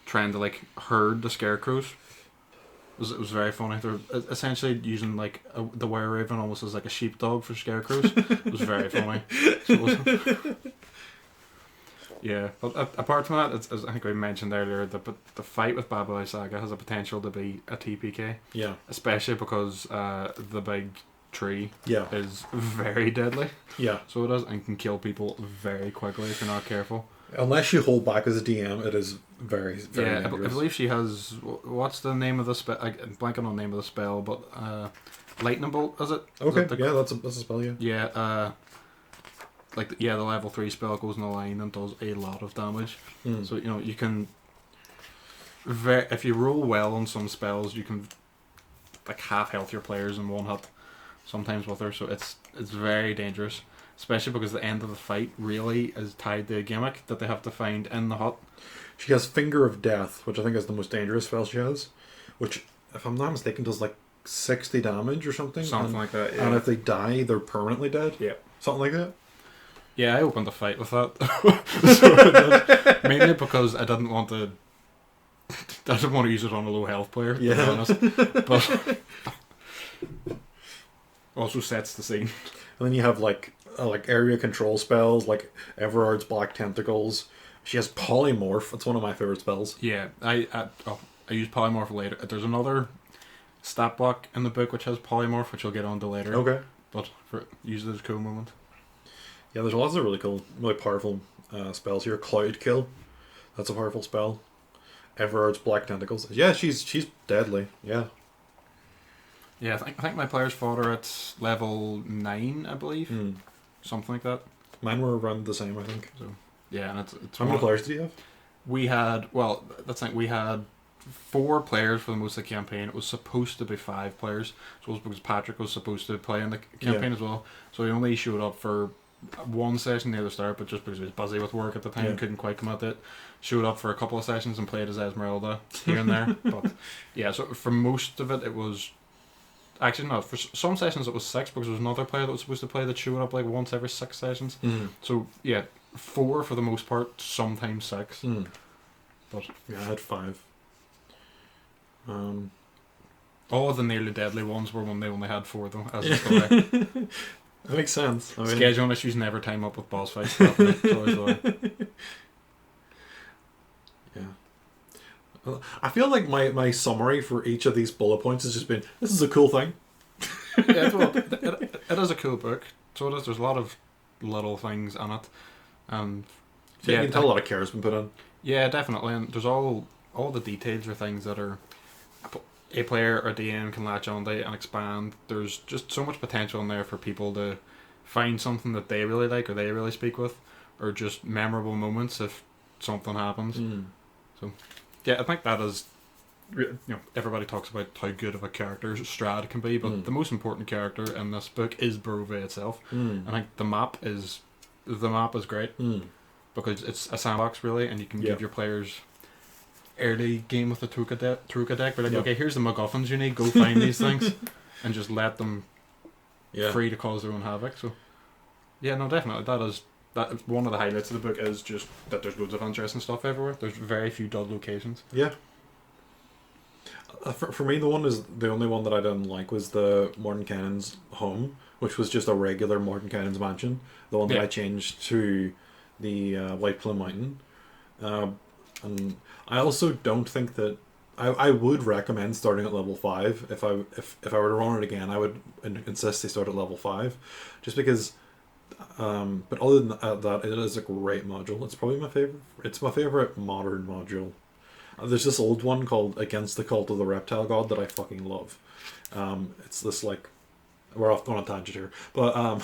trying to like herd the scarecrows. It was very funny. They're essentially using like the were-raven almost as like a sheepdog for scarecrows. It was very funny. Yeah, but apart from that, as I think we mentioned earlier, the fight with Babylon Saga has a potential to be a TPK. Yeah. Especially because the big tree is very deadly. Yeah. So it is, and can kill people very quickly if you're not careful. Unless you hold back as a DM, it is very, very dangerous. I believe she has... What's the name of the spell? I'm blanking on the name of the spell, but... Lightning Bolt, is it? Okay, that's a spell, yeah. Yeah, the level 3 spell goes in a line and does a lot of damage. So, you know, you can... if you roll well on some spells, you can like half health your players in one hit, sometimes with her, so it's very dangerous. Especially because the end of the fight really is tied to a gimmick that they have to find in the hut. She has Finger of Death, which I think is the most dangerous spell she has. Which, if I'm not mistaken, does like 60 damage or something. Like that, yeah. And if they die, they're permanently dead. Yeah. Something like that. Yeah, I opened the fight with that. Mainly because I didn't want to use it on a low health player, to be honest. But also sets the scene. And then you have like area control spells, like Everard's Black Tentacles. She has Polymorph. It's one of my favorite spells. Yeah, I use Polymorph later. There's another stat block in the book which has Polymorph, which I'll get onto later. Okay. But use it as a cool moment. Yeah, there's lots of really cool, really powerful spells here. Cloud Kill. That's a powerful spell. Everard's Black Tentacles. Yeah, she's deadly. Yeah. Yeah, I think my players fought her at level 9, I believe. Something like that. Mine were around the same, I think. So yeah, and it's how many players do you have? We had we had 4 players for the most of the campaign. It was supposed to be 5 players. So it was because Patrick was supposed to play in the campaign as well. So he only showed up for one session near the start, but just because he was busy with work at the time, couldn't quite come at it. Showed up for a couple of sessions and played as Esmeralda here and there. But yeah, so for most of it was... Actually, no. For some sessions it was 6 because there was another player that was supposed to play that showed up like once every 6 sessions. So yeah, 4 for the most part, sometimes 6. But yeah, I had 5. All of the nearly deadly ones were when they only had 4 though. As a story. That makes sense. I mean, scheduling issues never time up with boss fights. It's always the way. Yeah. I feel like my summary for each of these bullet points has just been, this is a cool thing. Yeah, well, it is a cool book. So it is. There's a lot of little things in it. You can tell a lot of care has been put in. Yeah, definitely. And there's all the details are things that are a player or DM can latch onto and expand. There's just so much potential in there for people to find something that they really like or they really speak with, or just memorable moments if something happens. So yeah, I think that is, you know, everybody talks about how good of a character Strahd can be, but the most important character in this book is Brove itself. I think the map is great because it's a sandbox really, and you can give your players early game with the Truca deck, but like, okay, here's the MacGuffins you need, go find these things, and just let them free to cause their own havoc. So yeah, no, definitely that one of the highlights of the book is just that there's loads of interesting stuff everywhere. There's very few dull locations. Yeah. For me, the only one that I didn't like was the Mordenkainen's home, which was just a regular Mordenkainen's mansion. The one that I changed to the White Plume Mountain. And I also don't think that I would recommend starting at level 5. If I were to run it again, I would insist they start at level 5, just because. But other than that, it is a great module. It's probably my favorite. It's my favorite modern module. There's this old one called Against the Cult of the Reptile God that I fucking love. It's this like, we're off on a tangent here, but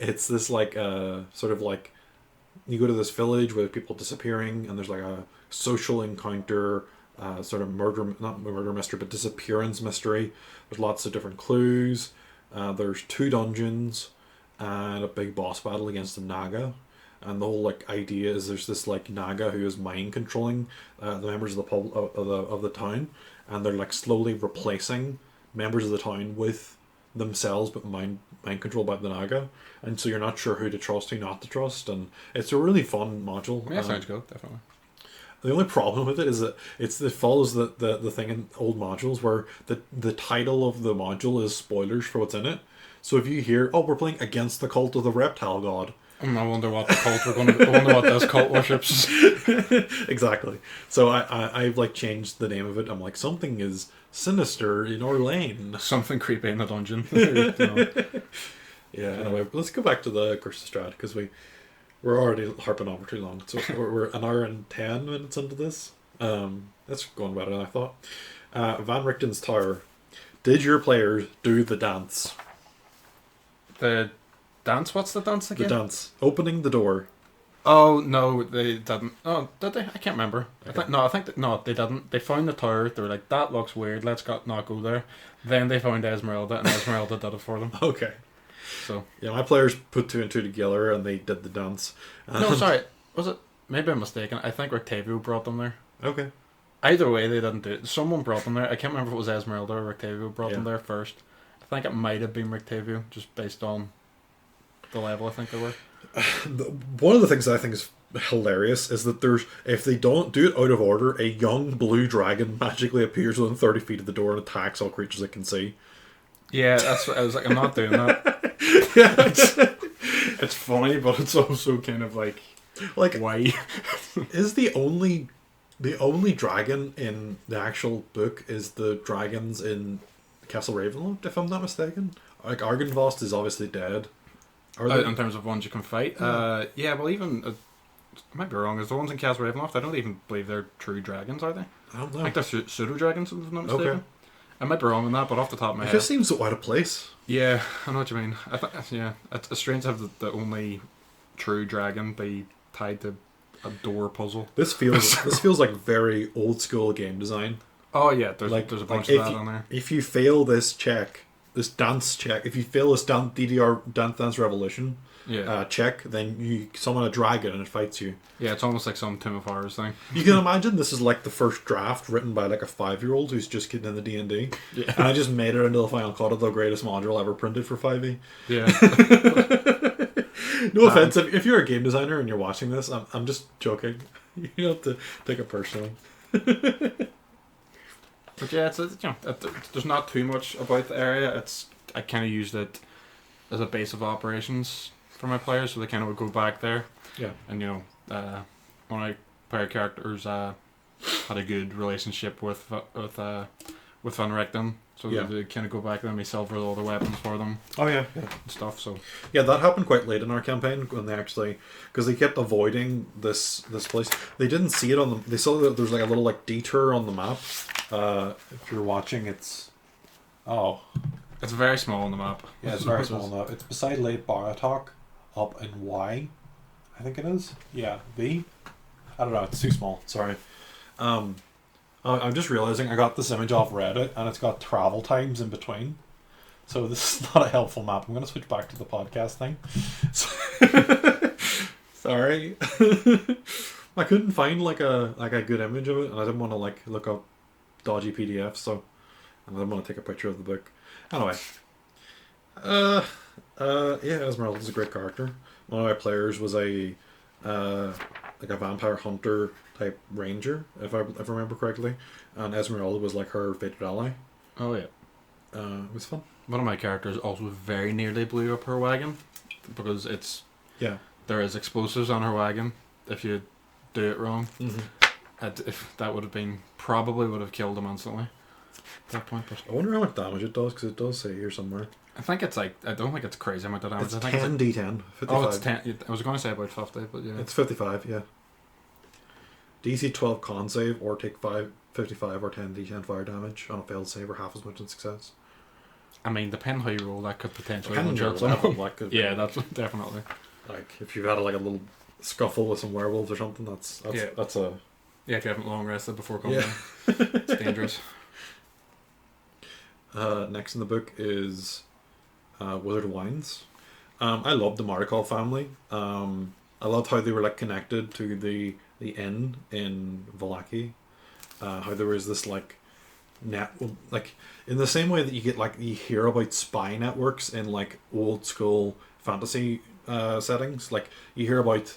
it's this like sort of like, you go to this village with people disappearing, and there's like a social encounter, sort of not murder mystery, but disappearance mystery. There's lots of different clues. There's 2 dungeons and a big boss battle against a Naga. And the whole like idea is there's this like Naga who is mind controlling the members of the town, and they're like slowly replacing members of the town with themselves, but mind controlled by the Naga, and so you're not sure who to trust, who not to trust, and it's a really fun module. Yeah, sounds good, definitely. The only problem with it is that it follows the thing in old modules where the title of the module is spoilers for what's in it. So if you hear, oh, we're playing Against the Cult of the Reptile God, I wonder what the cult we're going to. I wonder what this cult worships. Exactly. So I've like changed the name of it. I'm like, something is sinister in our lane. Something creepy in the dungeon. Yeah. Anyway, let's go back to the Curse of Strahd, because we're already harping on for too long. So we're an hour and 10 minutes into this. That's going better than I thought. Van Richten's Tower. Did your players do the dance? The dance? What's the dance again? The dance. Opening the door. Oh, no, they didn't. Oh, did they? I can't remember. Okay. No, they didn't. They found the tower. They were like, that looks weird. Let's not go there. Then they found Esmeralda, and Esmeralda did it for them. Okay. So yeah, my players put 2 and 2 together, and they did the dance. No, sorry. Was it? Maybe I'm mistaken. I think Octavio brought them there. Okay. Either way, they didn't do it. Someone brought them there. I can't remember if it was Esmeralda or Octavio brought them there first. I think it might have been Octavio, just based on the level I think they were. One of the things that I think is hilarious is that if they don't do it out of order, a young blue dragon magically appears within 30 feet of the door and attacks all creatures it can see. Yeah, that's what I was like, I'm not doing that. Yeah, it's funny, but it's also kind of like why? Is the only dragon in the actual book is the dragons in Castle Ravenloft, if I'm not mistaken? Like, Argynvost is obviously dead. In terms of ones you can fight? Yeah, well, even... I might be wrong. Is the ones in Castle Ravenloft, I don't even believe they're true dragons, are they? I don't know. I think they're pseudo-dragons, if I'm not mistaken. Okay. I might be wrong on that, but off the top of my head... It just seems so out of place. Yeah, I know what you mean. It's strange to have the only true dragon be tied to a door puzzle. This feels like very old-school game design. Oh, yeah, there's a bunch of that on there. If you fail this dance check, if you fail this DDR Dance Revolution check, then you summon a dragon and it fights you. Yeah, it's almost like some Tomb of Horrors thing. You can imagine this is like the first draft written by like a 5-year-old who's just getting into D&D. Yeah. And I just made it into the final cut of the greatest module ever printed for 5e. Yeah. No offense, if you're a game designer and you're watching this, I'm just joking. You don't have to take it personally. But yeah, there's not too much about the area. I kind of used it as a base of operations for my players, so they kind of would go back there. Yeah. And one of my player characters had a good relationship with Van Richten, so they kind of go back there and we silver all the weapons for them. Oh yeah, and stuff. So yeah, that happened quite late in our campaign when because they kept avoiding this place. They didn't see it on the. They saw that there's like a little like detour on the map. If you're watching, it's very small on the map. Yeah, it's very small on the map. It's beside Lake Baratok, up in Y, I think it is. Yeah, V. I don't know. It's too small. Sorry. I'm just realizing I got this image off Reddit and it's got travel times in between. So this is not a helpful map. I'm going to switch back to the podcast thing. Sorry. I couldn't find like a good image of it, and I didn't want to like look up dodgy PDFs, so I didn't want to take a picture of the book. Anyway, Yeah, Esmeralda's a great character. One of my players was uh, like a vampire hunter type ranger, if I remember correctly, and Esmeralda was like her fated ally. Oh yeah. It was fun. One of my characters also very nearly blew up her wagon because Yeah. there is explosives on her wagon if you do it wrong. Mm-hmm. If that would have killed him instantly at that point. But I wonder how much damage it does, because it does say here somewhere. I think it's like, I don't think it's crazy amount of damage. It's I think 10 d10. 55. oh, it's 10. I was going to say about 50, but yeah. It's 55, yeah. DC 12 con save, or take 55 or 10 d10 fire damage on a failed save, or half as much in success. I mean, depending how you roll, that could potentially Depending on one-shot your level, someone. like, could Yeah, be- that's definitely. like if you've had like a little scuffle with some werewolves or something, that's Yeah. that's a Yeah, if you haven't long rested before coming Yeah. in. It's dangerous. Next in the book is Wizard of Wines. I loved the Marikal family. I loved how they were like connected to the inn in Valaki. How there was this like like in the same way that you get like you hear about spy networks in like old school fantasy settings. Like you hear about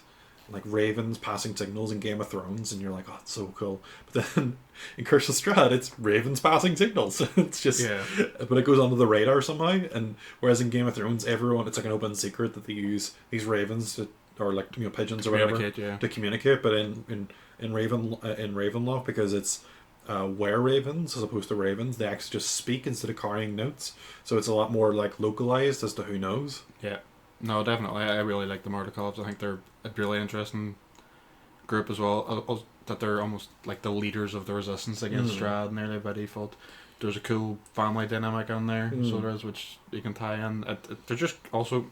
like ravens passing signals in Game of Thrones, and you're like, oh, it's so cool. But then in Curse of Strahd, it's ravens passing signals. It's just, Yeah. but it goes under the radar somehow. And whereas in Game of Thrones, everyone, it's like an open secret that they use these ravens to, or like pigeons or whatever Communicate, yeah. to communicate. But in Ravenloft, because it's were ravens as opposed to ravens, they actually just speak instead of carrying notes. So it's a lot more like localized as to who knows. Yeah. No, definitely. I really like the Murdercops. I think they're a really interesting group as well. That they're almost like the leaders of the resistance against Strahd nearly by default. There's a cool family dynamic on there, so there is, which you can tie in. They're just also,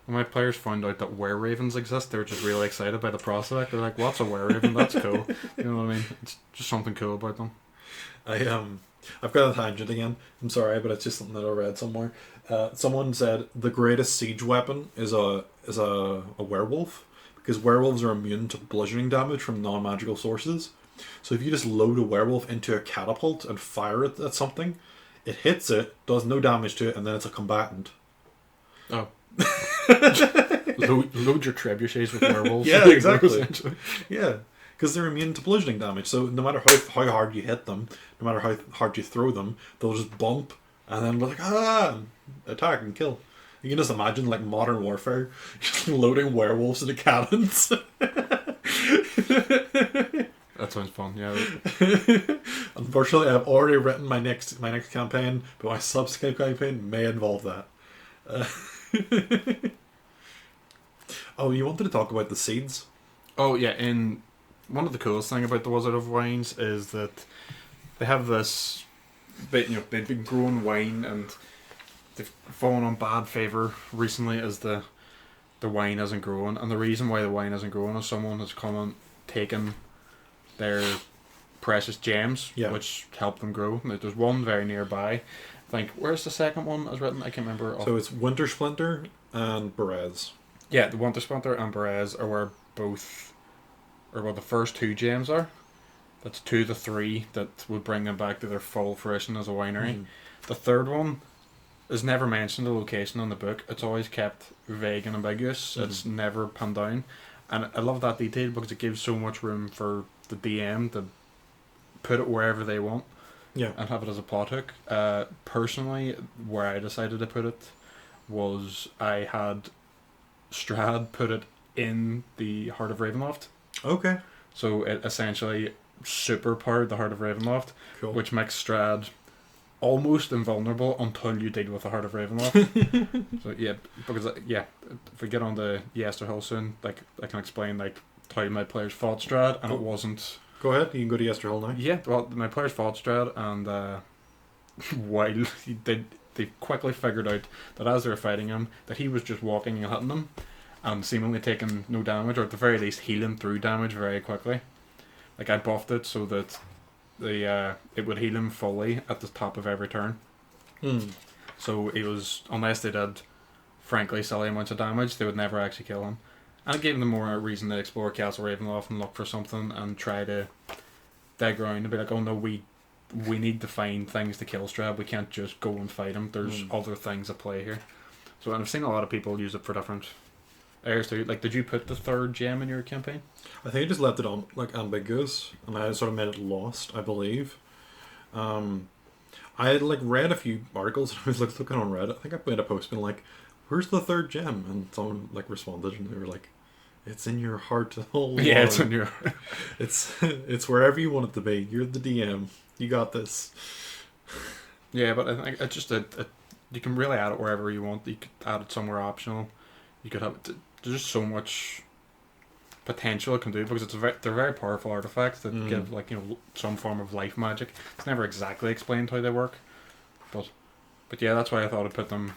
when my players found out that were-ravens exist, they were just really excited by the prospect. They're like, what's a were-raven? That's cool. You know what I mean? It's just something cool about them. I've got a tangent again. I'm sorry, but it's just something that I read somewhere. Someone said the greatest siege weapon is a werewolf, because werewolves are immune to bludgeoning damage from non-magical sources. So if you just load a werewolf into a catapult and fire it at something, it hits it, does no damage to it, and then it's a combatant. Oh. Load your trebuchets with werewolves. Yeah, exactly. Essentially. Yeah, because they're immune to bludgeoning damage. So no matter how hard you hit them, no matter how hard you throw them, they'll just bump and then be like, and attack and kill. You can just imagine like modern warfare, just loading werewolves into cannons. That sounds fun, yeah. Unfortunately, I've already written my next campaign, but my subsequent campaign may involve that. Oh, you wanted to talk about the seeds? Oh, yeah, and one of the coolest thing about the Wizard of Wines is that they have this... they've been growing wine, and they've fallen on bad favour recently as the wine isn't growing. And the reason why the wine isn't growing is someone has come and taken their precious gems, Yeah. which help them grow. Now, there's one very nearby. I think, where's the second one as written? I can't remember. So it's Winter Splinter and Berez. Yeah, the Winter Splinter and Berez are where the first two gems are. That's 2 to 3 that would bring them back to their full fruition as a winery. The third one is never mentioned, the location in the book. It's always kept vague and ambiguous. It's never pinned down. And I love that detail because it gives so much room for the DM to put it wherever they want. Yeah. And have it as a plot hook. Personally, where I decided to put it was I had Strahd put it in the Heart of Ravenloft. Okay. So it essentially superpowered the Heart of Ravenloft, Cool. which makes Strahd almost invulnerable until you deal with the Heart of Ravenloft. So yeah, because if we get on to Yesterhill soon, like I can explain like how my players fought Strahd, and it wasn't. Go ahead. You can go to Yesterhill now. Yeah, well, my players fought Strahd, and while they quickly figured out that as they were fighting him, that he was just walking and hitting them, and seemingly taking no damage, or at the very least healing through damage very quickly. Like I buffed it so that it would heal him fully at the top of every turn. So it was, unless they did frankly silly amounts of damage, they would never actually kill him. And it gave them more reason to explore Castle Ravenloft and look for something and try to dig around and be like, oh no, we need to find things to kill Strahd. We can't just go and fight him. There's other things at play here. So and I've seen a lot of people use it for different areas too. Like, did you put the third gem in your campaign? I think I just left it on like ambiguous, and I sort of made it lost, I believe. I had like read a few articles, and I was like looking on Reddit. I think I made a post being like, "Where's the third gem?" And someone like responded, and they were like, "It's in your heart all along. Yeah, it's in your. It's wherever you want it to be. You're the DM. You got this." Yeah, but I think it's just you can really add it wherever you want. You could add it somewhere optional. You could have it. There's just so much potential it can do because they're very powerful artifacts that give like some form of life magic. It's never exactly explained how they work, but yeah, that's why I thought I'd put them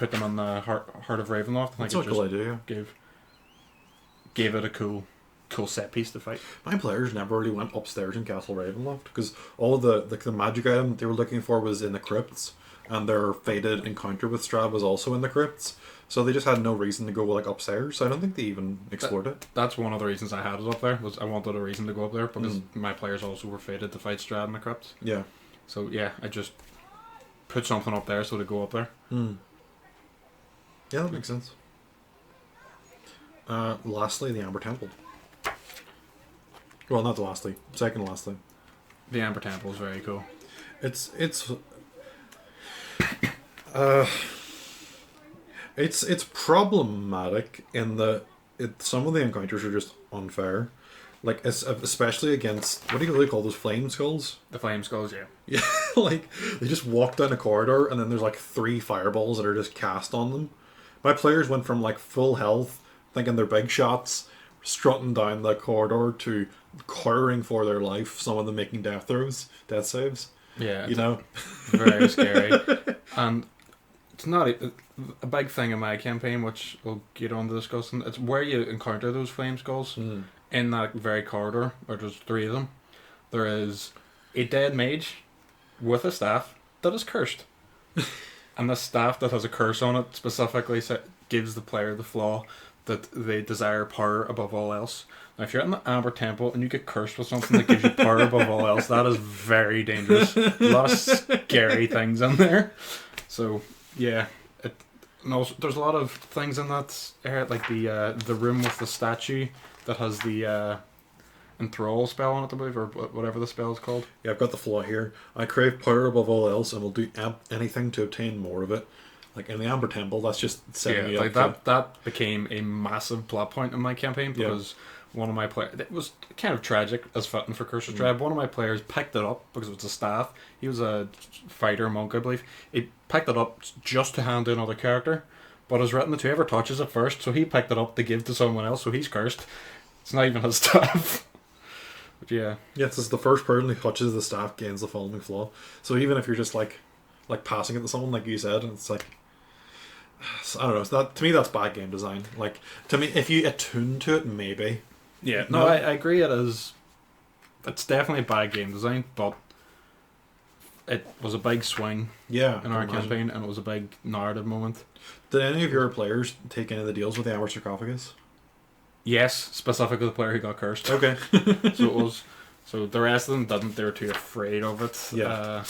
in the Heart of Ravenloft. That's a cool idea. Gave it a cool set piece to fight. My players never really went upstairs in Castle Ravenloft because all of the magic item they were looking for was in the crypts, and their fated encounter with Strahd was also in the crypts. So they just had no reason to go like upstairs. So I don't think they even explored it. That's one of the reasons I had it up there. Was I wanted a reason to go up there because my players also were fated to fight Strahd in the crypts. Yeah. So yeah, I just put something up there so to go up there. Yeah, that makes sense. Lastly, the Amber Temple. Well, not the lastly. Second lastly. The Amber Temple is very cool. It's problematic in that some of the encounters are just unfair, like especially against what do you really call those flame skulls? The flame skulls, yeah. Yeah, like they just walk down a corridor and then there's like 3 fireballs that are just cast on them. My players went from like full health, thinking they're big shots, strutting down the corridor to cowering for their life. Some of them making death saves. Yeah, you know, very scary. And it's not a big thing in my campaign, which we'll get on to discussing. It's where you encounter those flame skulls in that very corridor, or there's 3 of them. There is a dead mage with a staff that is cursed. And the staff that has a curse on it specifically gives the player the flaw that they desire power above all else. Now, if you're in the Amber Temple and you get cursed with something that gives you power above all else, that is very dangerous. A lot of scary things in there. So, yeah. And also, there's a lot of things in that area, like the room with the statue that has the enthrall spell on it, I believe, or whatever the spell is called. Yeah, I've got the flaw here. I crave power above all else and will do anything to obtain more of it. Like in the Amber Temple, that's just setting me like up. that became a massive plot point in my campaign because one of my players, it was kind of tragic as fitting for Curse of Strahd. One of my players picked it up because it was a staff. He was a fighter monk, I believe. He picked it up just to hand to another character, but it was written that whoever touches it first, so he picked it up to give to someone else, so he's cursed. It's not even his staff. But yeah. Yes, it's the first person who touches the staff gains the following flaw. So even if you're just like passing it to someone, like you said, it's like, I don't know. It's not, to me, that's bad game design. Like, to me, if you attune to it, maybe. Yeah, no, I agree. It's definitely bad game design, but it was a big swing. Yeah, in our campaign, and it was a big narrative moment. Did any of your players take any of the deals with the Amber Sarcophagus? Yes, specifically the player who got cursed. Okay. So it was. So the rest of them didn't. They were too afraid of it. Yeah.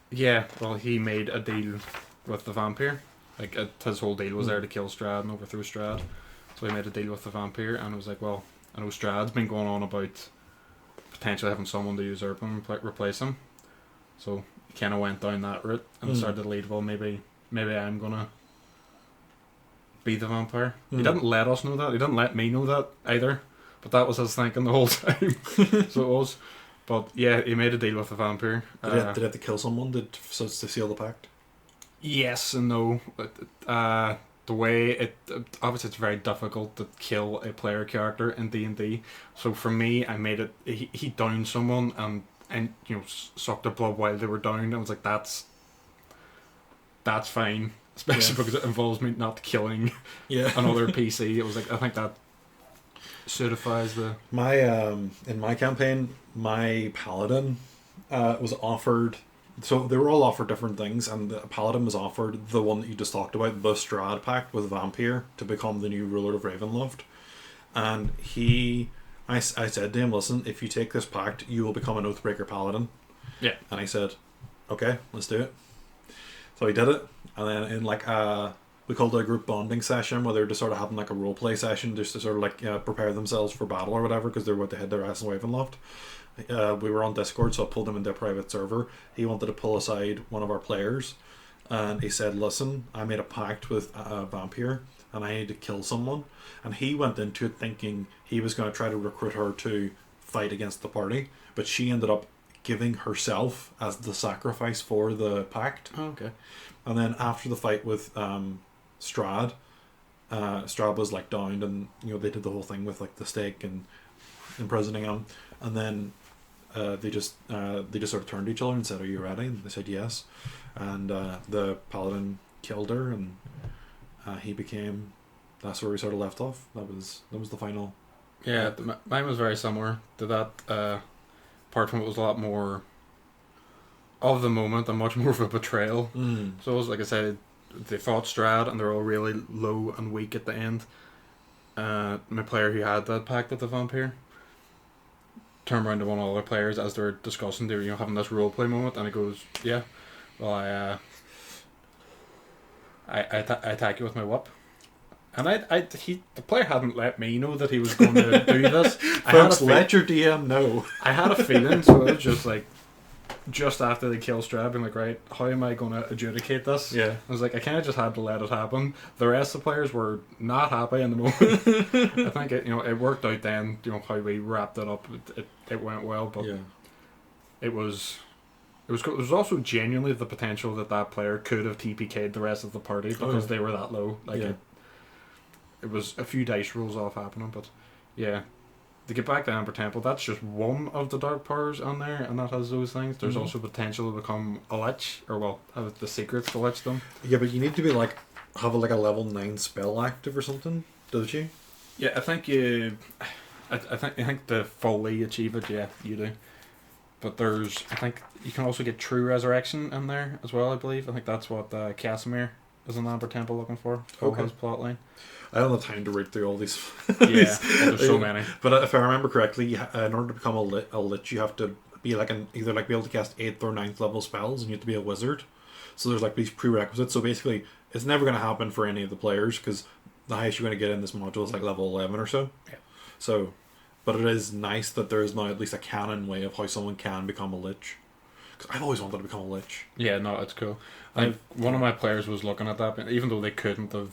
Yeah. Well, he made a deal with the vampire. Like his whole deal was there to kill Strahd and overthrow Strahd. So he made a deal with the vampire, and it was like, well, I know Strahd's been going on about potentially having someone to usurp him and replace him. So he kind of went down that route and started to lead. Well, maybe I'm gonna be the vampire. He didn't let us know that. He didn't let me know that either. But that was his thinking the whole time. So it was. But yeah, he made a deal with the vampire. Did he have to kill someone to seal the pact? Yes and no. The way obviously it's very difficult to kill a player character in D&D. So for me, I made it. He downed someone and sucked their blood while they were down. I was like, that's fine, especially because it involves me not killing another PC. It was like, I think that certifies the in my campaign, my paladin was offered. So they were all offered different things, and the paladin was offered the one that you just talked about, the Strahd pact with Vampire to become the new ruler of Ravenloft. And I said to him, listen, if you take this pact, you will become an Oathbreaker paladin. Yeah. And I said, okay, let's do it. So he did it, and then in like we called it a group bonding session where they're just sort of having like a role play session just to sort of like prepare themselves for battle or whatever because they're about to hit their ass in Ravenloft. We were on Discord, so I pulled him into a private server. He wanted to pull aside one of our players, and he said, "Listen, I made a pact with a vampire, and I need to kill someone." And he went into it thinking he was going to try to recruit her to fight against the party, but she ended up giving herself as the sacrifice for the pact. Oh, okay. And then after the fight with Strahd, Strahd was like downed, and they did the whole thing with like the stake and imprisoning him, and then they just sort of turned to each other and said, "Are you ready?" And they said yes, and the paladin killed her, and he became. That's where we sort of left off. That was the final. Yeah, mine was very similar to that. Apart from it was a lot more of the moment and much more of a betrayal. So it was like I said, they fought Strahd and they're all really low and weak at the end. My player who had that pact with the vampire turned around to one of the other players as they're discussing, they were having this roleplay moment, and he goes, "Yeah, well I attack you with my whip." And the player hadn't let me know that he was going to do this. Folks, let your DM know. I had a feeling, so it was just like, just after they kill Strahd, being like, right, how am I going to adjudicate this? Yeah. I was like, I kind of just had to let it happen. The rest of the players were not happy in the moment. I think it worked out then. How we wrapped it up. It went well, but Yeah. it was. There was also genuinely the potential that player could have TPK'd the rest of the party because they were that low. It was a few dice rolls off happening, but yeah. To get back to Amber Temple, that's just one of the dark powers on there, and that has those things. There's also potential to become a lich, or have the secrets to lich them. Yeah, but you need to be have a level 9 spell active or something, don't you? Yeah, I think I think to fully achieve it, yeah, you do. But I think you can also get True Resurrection in there as well, I believe. I think that's what Casimir is in Amber Temple looking for his plotline. I don't have time to read through all these. Yeah, there's so many. But if I remember correctly, in order to become a lich, you have to be either be able to cast 8th or 9th level spells, and you have to be a wizard. So there's these prerequisites. So basically, it's never going to happen for any of the players because the highest you're going to get in this module is level 11 or so. Yeah. So, but it is nice that there is now at least a canon way of how someone can become a lich. Because I've always wanted to become a lich. Yeah, no, it's cool. One of my players was looking at that, even though they couldn't have.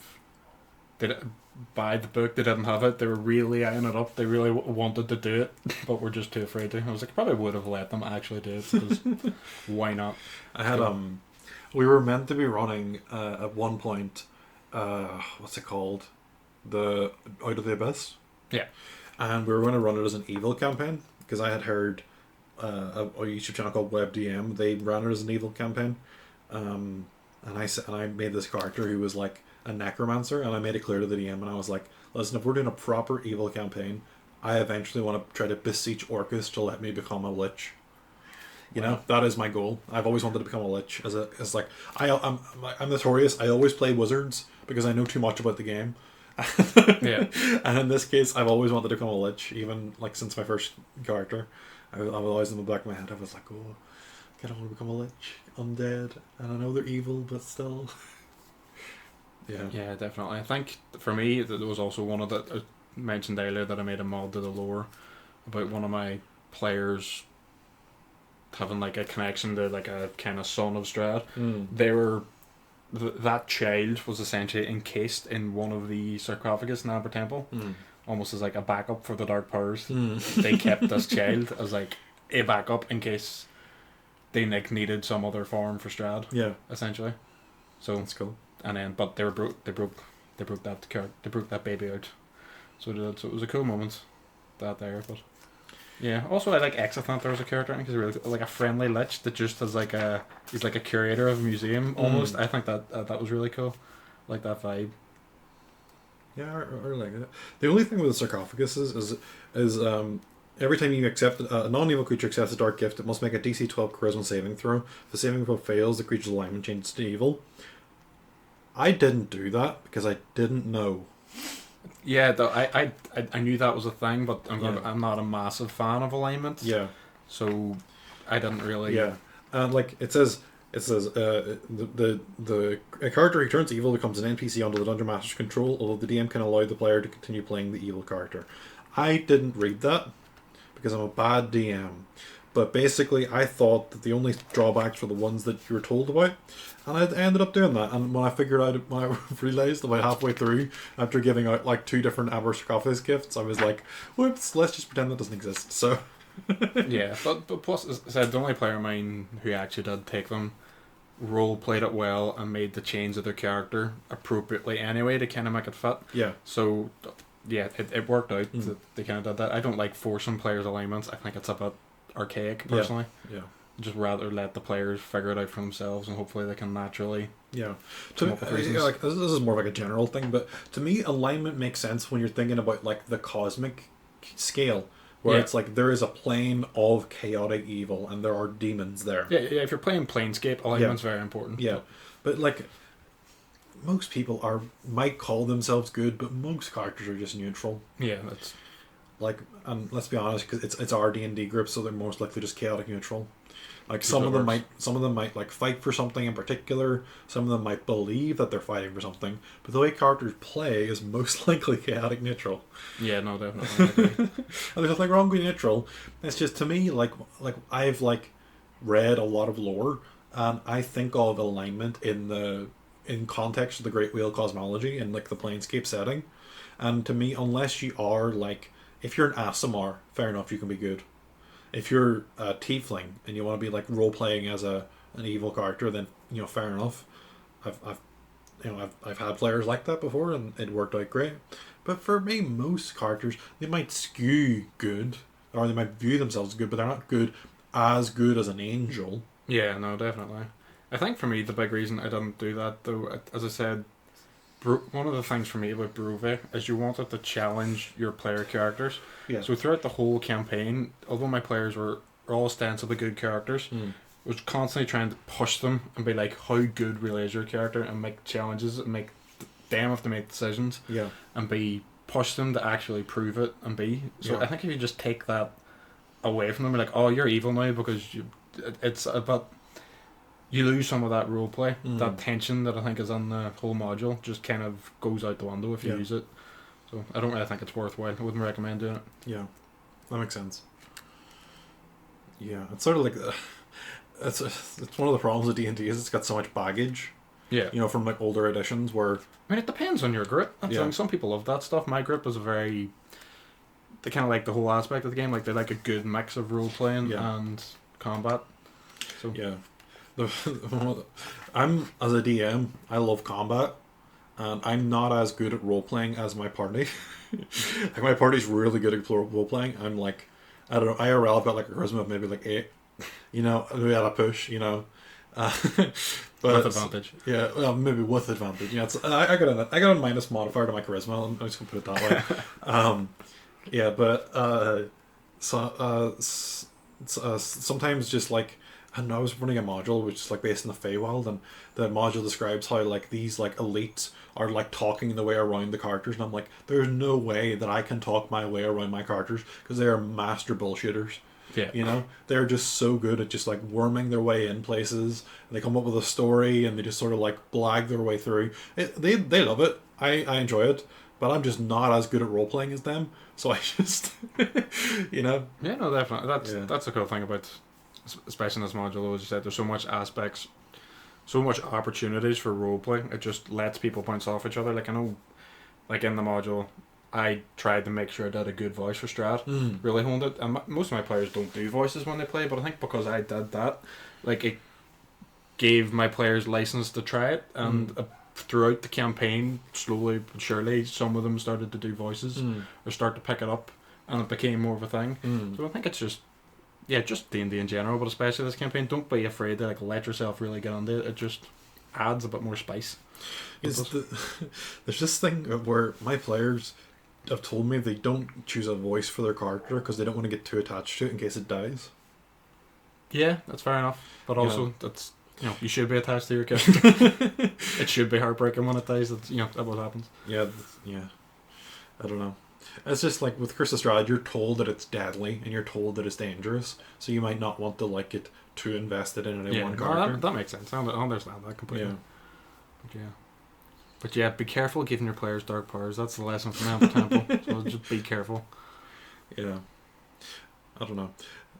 Buy the book, they didn't have it. They were really eyeing it up. They really wanted to do it, but were just too afraid to. I was like, I probably would have let them actually do it because why not? I had we were meant to be running at one point. What's it called? The Out of the Abyss. Yeah, and we were going to run it as an evil campaign because I had heard a YouTube channel called WebDM. They ran it as an evil campaign, and I made this character who was like a necromancer, and I made it clear to the DM, and I was like, listen, if we're doing a proper evil campaign, I eventually want to try to beseech Orcus to let me become a lich. That is my goal. I've always wanted to become a lich. I'm notorious. I always play wizards because I know too much about the game. Yeah. And in this case, I've always wanted to become a lich, even since my first character. I was always in the back of my head. I was like, oh, I don't want to become a lich. Undead, and I know they're evil, but still. Yeah, definitely. I think for me, there was also one of the I mentioned earlier that I made a mod to the lore about one of my players having a connection to a kind of son of Strahd. They were that child was essentially encased in one of the sarcophagus in Amber Temple, almost as a backup for the dark powers. They kept this child as a backup in case they needed some other form for Strahd. Yeah, essentially. So that's cool. And then, but they broke that baby out. So it was a cool moment, that there. But yeah, also I like Exithant. There was a character because really a friendly lich that just has he's like a curator of a museum almost. I think that was really cool, like that vibe. Yeah, I like it. The only thing with the sarcophagus is every time you accept a non-evil creature accepts a dark gift, it must make a DC 12 charisma saving throw. If the saving throw fails, the creature's alignment changes to evil. I didn't do that because I didn't know. Yeah, though I knew that was a thing, but I'm not a massive fan of alignment. Yeah. So I didn't really. Yeah, and it says It says the a character who turns evil becomes an NPC under the Dungeon Master's control, although the DM can allow the player to continue playing the evil character. I didn't read that because I'm a bad DM. But basically, I thought that the only drawbacks were the ones that you were told about, and I ended up doing that. And when I realized about halfway through, after giving out like 2 different Amber Sarcophagus gifts, I was like, "Whoops! Let's just pretend that doesn't exist." So, Yeah, but plus, as I said, the only player of mine who actually did take them role played it well and made the change of their character appropriately anyway to kind of make it fit. yeah, So, yeah, it worked out that they kind of did that. I don't like forcing players' alignments. I think it's a bit archaic personally. yeah. Just rather let the players figure it out for themselves, and hopefully they can naturally. Yeah, Come up with reasons. like this is more like a general thing, but to me, alignment makes sense when you're thinking about like the cosmic scale, where Yeah. it's like there is a plane of chaotic evil and there are demons there. Yeah. If you're playing Planescape, alignment's very important. Yeah, but like most people might call themselves good, but most characters are just neutral. Yeah, that's Like, and let's be honest, because it's our D&D group, so they're most likely just chaotic neutral. Like Because some it of them works. might like fight for something in particular. Some of them might believe that they're fighting for something, but the way characters play is most likely chaotic neutral. yeah, no, definitely. I agree. And there's nothing wrong with neutral. It's just to me like I've like read a lot of lore, and I think of alignment in context of the Great Wheel cosmology and like the Planescape setting. And to me, unless you are like, if you're an Aasimar, fair enough, you can be good. If you're a Tiefling and you want to be like role playing as an evil character, then fair enough. I've had players like that before, and it worked out great. But for me, most characters, they might skew good, or they might view themselves as good, but they're not good as an angel. Yeah, no, definitely. I think for me, the big reason I didn't do that, though, as I said, one of the things for me about Brove is you wanted to challenge your player characters. Yeah. So throughout the whole campaign, although my players were all ostensibly good characters, was constantly trying to push them and be like, how good really is your character, and make challenges and make them have to make decisions Yeah. and push them to actually prove it and be. So Yeah. I think if you just take that away from them, like, oh, you're evil now because it's about. You lose some of that role play, that tension that I think is in the whole module, just kind of goes out the window if you use it. So I don't really think it's worthwhile. I wouldn't recommend doing it. Yeah, that makes sense. Yeah, it's sort of like it's one of the problems with D&D is it's got so much baggage. Yeah. From like older editions where I mean, it depends on your group. That's Yeah. like, some people love that stuff. My group is they kind of like the whole aspect of the game. Like, they like a good mix of role playing and combat. So yeah, I'm as a DM, I love combat, and I'm not as good at role playing as my party. Like my party's really good at role playing. I'm like, I don't know, IRL I've got like a charisma of maybe like 8. Maybe at a push. But with advantage. Yeah, well, maybe with advantage. Yeah, I got a minus modifier to my charisma. I'm just gonna put it that way. Yeah, but sometimes just like, I don't know, I was running a module which is like based in the Feywild, and the module describes how like these like elites are like talking their way around the characters, and I'm like, there's no way that I can talk my way around my characters because they are master bullshitters. Yeah. They're just so good at just like worming their way in places. They come up with a story and they just sort of like blag their way through it. They love it. I enjoy it, but I'm just not as good at role playing as them. So I just, Yeah, no, definitely. That's the cool thing about, especially in this module, as you said, there's so much aspects, so much opportunities for roleplay. It just lets people bounce off each other. Like, I know, like in the module, I tried to make sure I did a good voice for Strahd, really honed it. And most of my players don't do voices when they play, but I think because I did that, like, it gave my players license to try it, and throughout the campaign, slowly but surely, some of them started to do voices or start to pick it up, and it became more of a thing. So I think it's just D&D in general, but especially this campaign, don't be afraid to like let yourself really get into it. It just adds a bit more spice. there's this thing where my players have told me they don't choose a voice for their character because they don't want to get too attached to it in case it dies. Yeah, that's fair enough. But also, that's, you should be attached to your character. It should be heartbreaking when it dies. That's what happens. Yeah. I don't know. It's just like with Curse of Strahd, you're told that it's deadly and you're told that it's dangerous, so you might not want to like it too invested in any Yeah, one no, character. that makes sense. I understand that completely. Yeah. But yeah, be careful giving your players dark powers. That's the lesson from Amber Temple. So just be careful. Yeah. I don't know.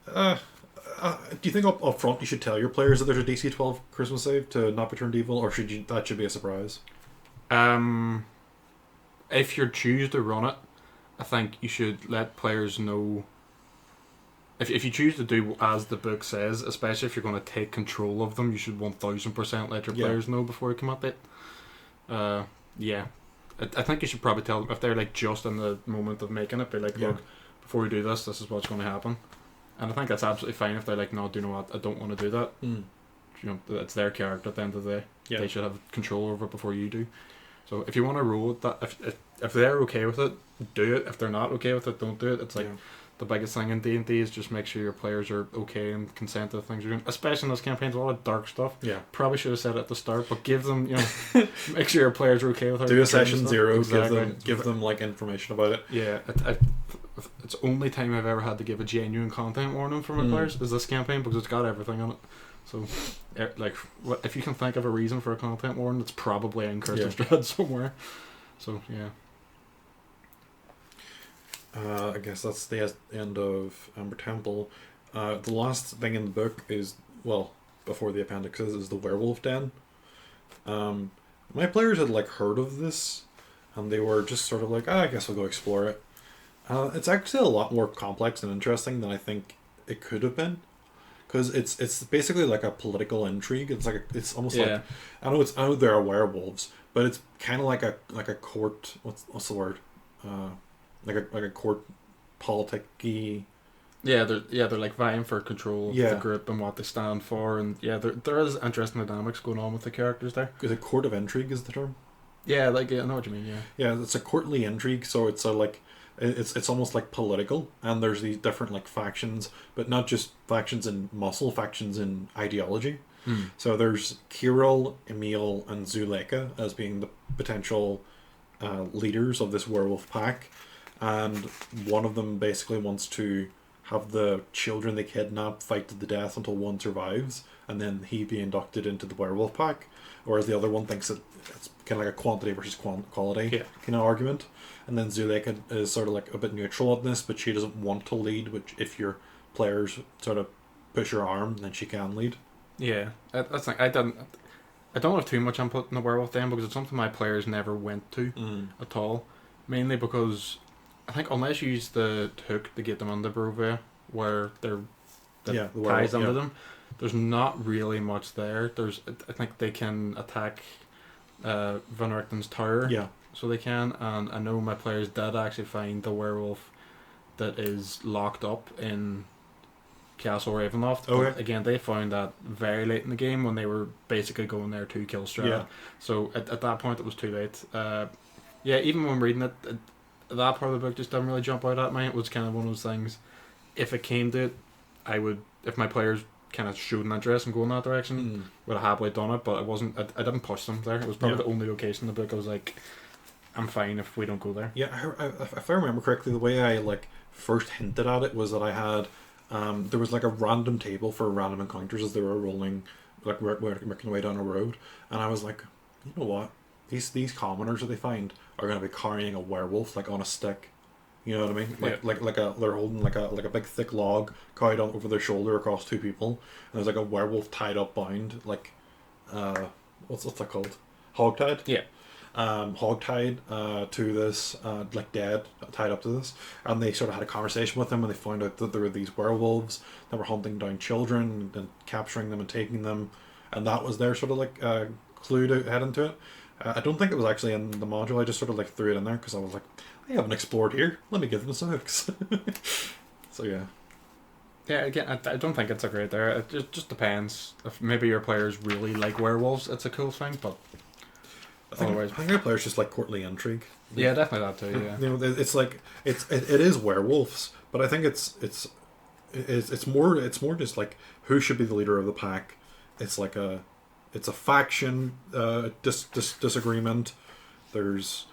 Do you think up front you should tell your players that there's a DC 12 Christmas save to not be turned evil, or that should be a surprise? If you choose to run it, I think you should let players know. If you choose to do as the book says, especially if you're going to take control of them, you should 1000% let your players know before you commit it. Yeah. I think you should probably tell them if they're like just in the moment of making it, be like, look, before we do this is what's going to happen. And I think that's absolutely fine if they're like, no, do you know what, I don't want to do that. You know, it's their character at the end of the day. Yeah. They should have control over it before you do. So if you want to roll with that, if they're okay with it, do it. If they're not okay with it, don't do it. It's like the biggest thing in D&D is just make sure your players are okay and consent to the things you're doing. Especially in this campaign, there's a lot of dark stuff. Yeah. Probably should have said it at the start, but give them, you know, make sure your players are okay with it. Do a session 0, Exactly. give them like information about it. Yeah, it's the only time I've ever had to give a genuine content warning for my players is this campaign, because it's got everything on it. So, like, if you can think of a reason for a content warning, it's probably in Curse of Strahd somewhere. So, yeah. I guess that's the end of Amber Temple. The last thing in the book is, well, before the appendixes, is the Werewolf Den. My players had like heard of this, and they were just sort of like, I guess I'll go explore it. It's actually a lot more complex and interesting than I think it could have been, because it's basically like a political intrigue. It's almost like, I know there are werewolves, but it's kind of like a court. What's the word? Like a court politic-y. Yeah, they're like vying for control of the group and what they stand for, and there is interesting dynamics going on with the characters there. Is it court of intrigue is the term? Yeah, like I know what you mean. Yeah, it's a courtly intrigue, so it's it's almost like political, and there's these different like factions, but not just factions in muscle, factions in ideology. So there's Kirill, Emil, and Zuleika as being the potential leaders of this werewolf pack, and one of them basically wants to have the children they kidnap fight to the death until one survives, and then he be inducted into the werewolf pack, whereas the other one thinks that it's kind of like a quantity versus quality kind of argument. And then Zuleika is sort of like a bit neutral on this, but she doesn't want to lead, which if your players sort of push her arm, then she can lead. Yeah, that's like I don't have too much input in the werewolf den, because it's something my players never went to at all. Mainly because I think unless you use the hook to get them under Barovia, where the ties under them, there's not really much there. I think they can attack Van Richten's tower. Yeah. So they can, and I know my players did actually find the werewolf that is locked up in Castle Ravenloft. Okay. But again, they found that very late in the game when they were basically going there to kill Strahd. Yeah. So at that point it was too late. Even when reading it, that part of the book just didn't really jump out at me. It was kind of one of those things. If it came to it, I would, if my players kind of showed an interest in going that direction, would have happily done it. But it wasn't. I didn't push them there. It was probably the only location in the book I was like, I'm fine if we don't go there. Yeah, if I remember correctly, the way I like first hinted at it was that I had there was like a random table for random encounters as they were rolling, like working their way down a road, and I was like, you know what, these commoners that they find are going to be carrying a werewolf like on a stick. You know what I mean? Like they're holding like a big thick log carried on over their shoulder across two people, and there's like a werewolf tied up, bound, like what's that called? Hogtied. Yeah. Hogtied to this, like dead, tied up to this, and they sort of had a conversation with them, and they found out that there were these werewolves that were hunting down children and capturing them and taking them, and that was their sort of like clue to head into it. I don't think it was actually in the module. I just sort of like threw it in there because I was like, I haven't explored here. Let me give them some hooks. So yeah. Yeah, again, I don't think it's a great there. It just depends. If maybe your players really like werewolves, it's a cool thing, but I think our players just like courtly intrigue. Yeah, definitely that too. Yeah, you know, it's like it is werewolves, but I think it's more just like who should be the leader of the pack. It's like a faction disagreement. There's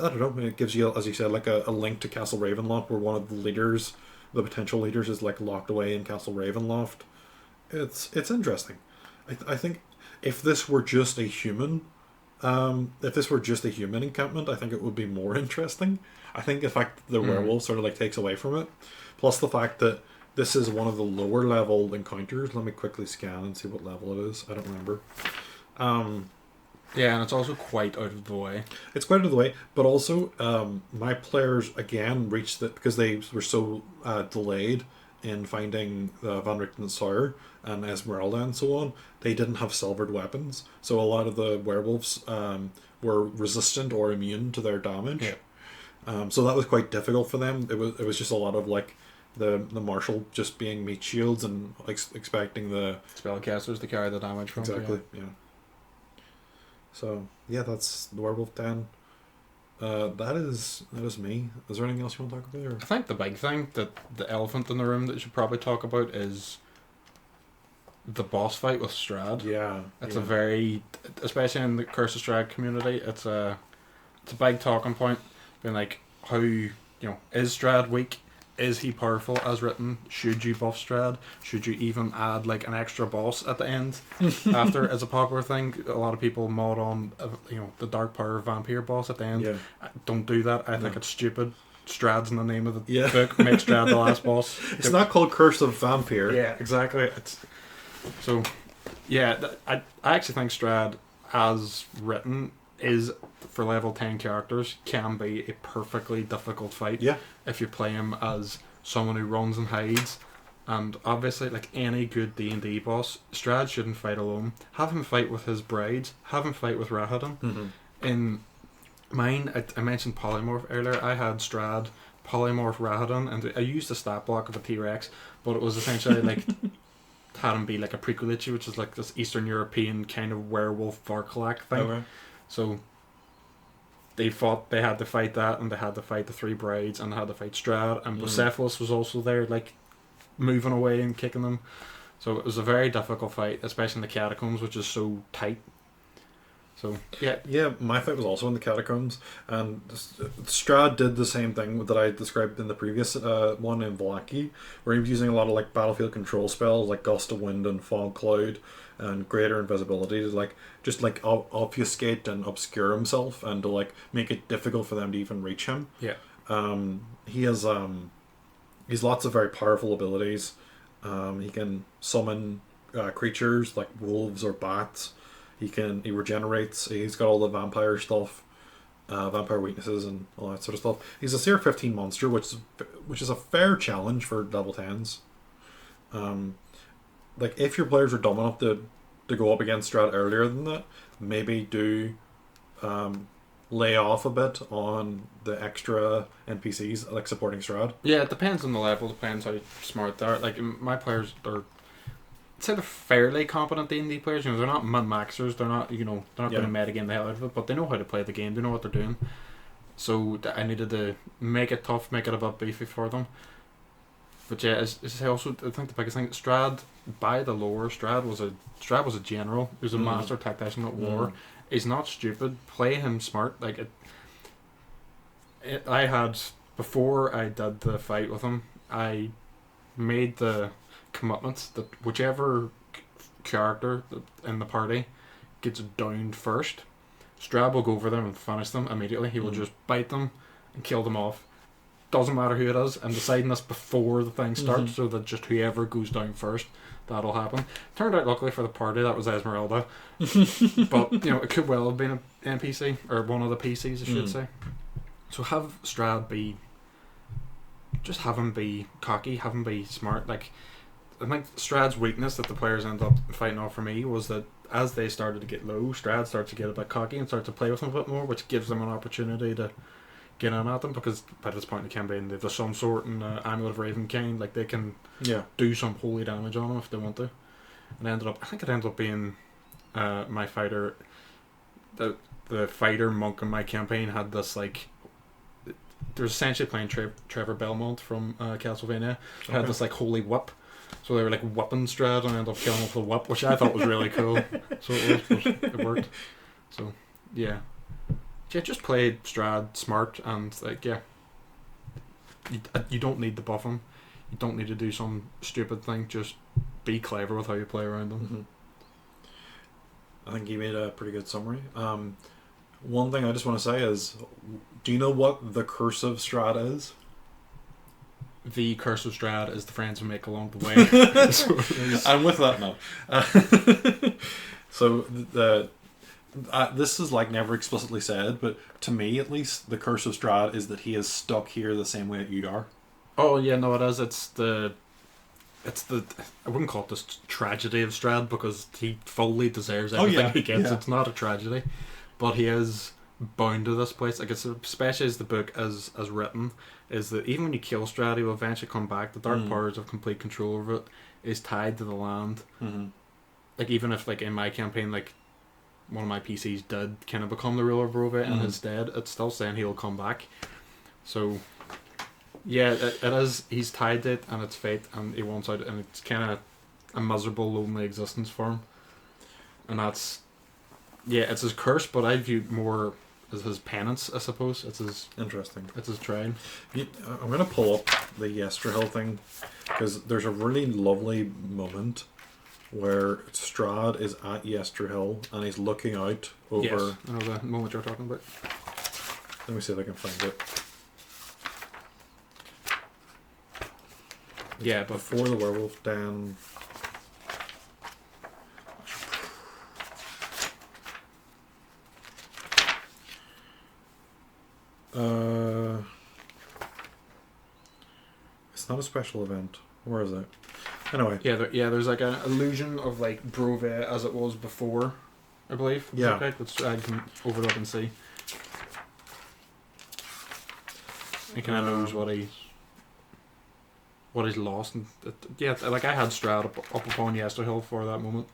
I don't know. It gives you, as you said, like a link to Castle Ravenloft, where one of the leaders, the potential leaders, is like locked away in Castle Ravenloft. It's interesting. I think if this were just a human, encampment, I think it would be more interesting. I think the fact that the werewolf sort of like takes away from it, plus the fact that this is one of the lower level encounters. Let me quickly scan and see what level it is. I don't remember. Yeah, and it's also quite out of the way. It's quite out of the way, but also my players again reached it because they were so delayed in finding Van Richten's Sire and Esmeralda and so on. They didn't have silvered weapons, so a lot of the werewolves were resistant or immune to their damage. Yeah. So that was quite difficult for them. It was just a lot of like the marshal just being meat shields and expecting the spellcasters to carry the damage from. Exactly. Yeah. So yeah, that's the Werewolf Den. That is me. Is there anything else you want to talk about? Or? I think the big thing, that the elephant in the room that you should probably talk about, is the boss fight with Strahd. Yeah, it's a very, especially in the Curse of Strahd community, it's a big talking point. Being like, how is Strahd weak? Is he powerful as written? Should you buff Strahd? Should you even add like an extra boss at the end after as a popular thing? A lot of people mod on the Dark Power Vampire boss at the end. Yeah. Don't do that. I think it's stupid. Strahd's in the name of the Yeah. book. Make Strahd the last boss. It's not called Curse of Vampire. Yeah, exactly. I actually think Strahd, as written, is for level 10 characters, can be a perfectly difficult fight. Yeah. If you play him as someone who runs and hides. And obviously, like any good D&D boss, Strahd shouldn't fight alone. Have him fight with his brides. Have him fight with Rahadin. Mm-hmm. In mine, I mentioned Polymorph earlier. I had Strahd, Polymorph, Rahadin, and I used a stat block of a T-Rex, but it was essentially like had him be like a Prequelici, which is like this Eastern European kind of werewolf Varkalak thing. Okay. So they had to fight that, and they had to fight the three brides, and they had to fight Strahd, and Bucephalus was also there, like moving away and kicking them. So it was a very difficult fight, especially in the catacombs, which is so tight. So yeah, my fight was also in the catacombs, and Strahd did the same thing that I described in the previous one in Vlaki, where he was using a lot of like battlefield control spells like Gust of Wind and Fog Cloud and Greater Invisibility to just obfuscate and obscure himself and to like make it difficult for them to even reach him. Yeah. He has he's lots of very powerful abilities. He can summon creatures like wolves or bats. He regenerates. He's got all the vampire stuff, vampire weaknesses and all that sort of stuff. He's a Tier 15 monster, which is a fair challenge for level 10s. Like if your players are dumb enough to go up against Strahd earlier than that, maybe do lay off a bit on the extra NPCs like supporting Strahd. Yeah, it depends on the level. Depends how smart they are. Like my players are, I'd say they're fairly competent D&D players. They're not min-maxers. They're not they're not going to metagame the hell out of it, but they know how to play the game. They know what they're doing. So I needed to make it tough, make it a bit beefy for them. But yeah, I also think the biggest thing, Strahd, by the lore, Strahd was a general. He was a master tactician at war. He's not stupid. Play him smart. Like I had, before I did the fight with him, I made the commitment that whichever character in the party gets downed first, Strahd will go over them and finish them immediately. He will just bite them and kill them off. Doesn't matter who it is. I'm deciding this before the thing starts, so that just whoever goes down first, that'll happen. Turned out, luckily for the party, that was Esmeralda. But it could well have been an NPC or one of the PCs, I should say. So have Strahd have him be cocky, have him be smart. Like I think Strahd's weakness that the players end up fighting off for me was that as they started to get low, Strahd starts to get a bit cocky and starts to play with them a bit more, which gives them an opportunity to get in at them, because by this point in the campaign they've the Sun Sword and Amulet of Ravenkind, like they can do some holy damage on them if they want to. And I think it ended up being my fighter, the fighter monk in my campaign had this like, they're essentially playing Trevor Belmont from Castlevania. He had this like holy whip, so they were like whipping Strahd and I ended up killing him with a whip, which I thought was really cool. So it worked. So yeah, yeah, just play Strahd smart and like you don't need to buff him. You don't need to do some stupid thing. Just be clever with how you play around them. I think you made a pretty good summary. One thing I just want to say is, do you know what the curse of Strahd is? The curse of Strahd is the friends we make along the way. And with that, no. So this is like never explicitly said, but to me at least, the curse of Strahd is that he is stuck here the same way that you are. Oh yeah, no, it is. It's the I wouldn't call it this tragedy of Strahd because he fully deserves everything he gets. Yeah. It's not a tragedy, but he is bound to this place. Like it's especially as the book as written, is that even when you kill Strahd, he will eventually come back. The dark powers of complete control over it is tied to the land. Like even if like in my campaign, like one of my PCs did kind of become the ruler of Barovia in his stead, it's still saying he'll come back. So yeah, it is. He's tied to it, and it's fate, and he wants out, and it's kind of a miserable, lonely existence for him. And that's, yeah, it's his curse, but I view it more as his penance, I suppose. It's his Interesting. It's his trial. I'm going to pull up the Yesterhill thing, because there's a really lovely moment where Strahd is at Yesterhill, and he's looking out over... Yes, I know the moment you're talking about. Let me see if I can find it. Yeah, but Before the werewolf den. It's not a special event. Where is it? Anyway. there's like an illusion of like Barovia as it was before, I believe. Yeah. Okay, let's I can overlook and see. He kind of knows what he's lost, and like I had Strahd up upon Yesterhill for that moment,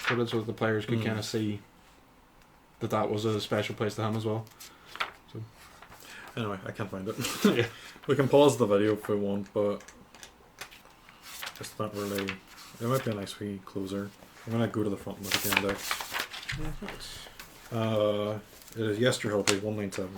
so that the players could kind of see that was a special place to him as well. So Anyway, I can't find it. yeah, We can pause the video if we want, but it's not really... It might be a nice wee closer. I'm going to go to the front and look at the index. It is Yesterhill, page 197.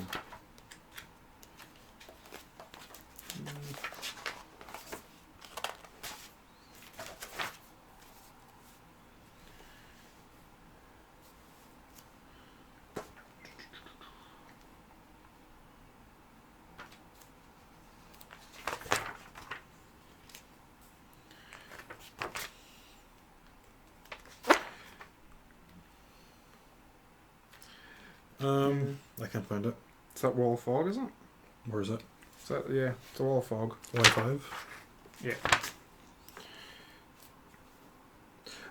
I can't find it. it's that wall of fog, isn't it? Where is it? Is that it's a wall of fog. Y5? Yeah.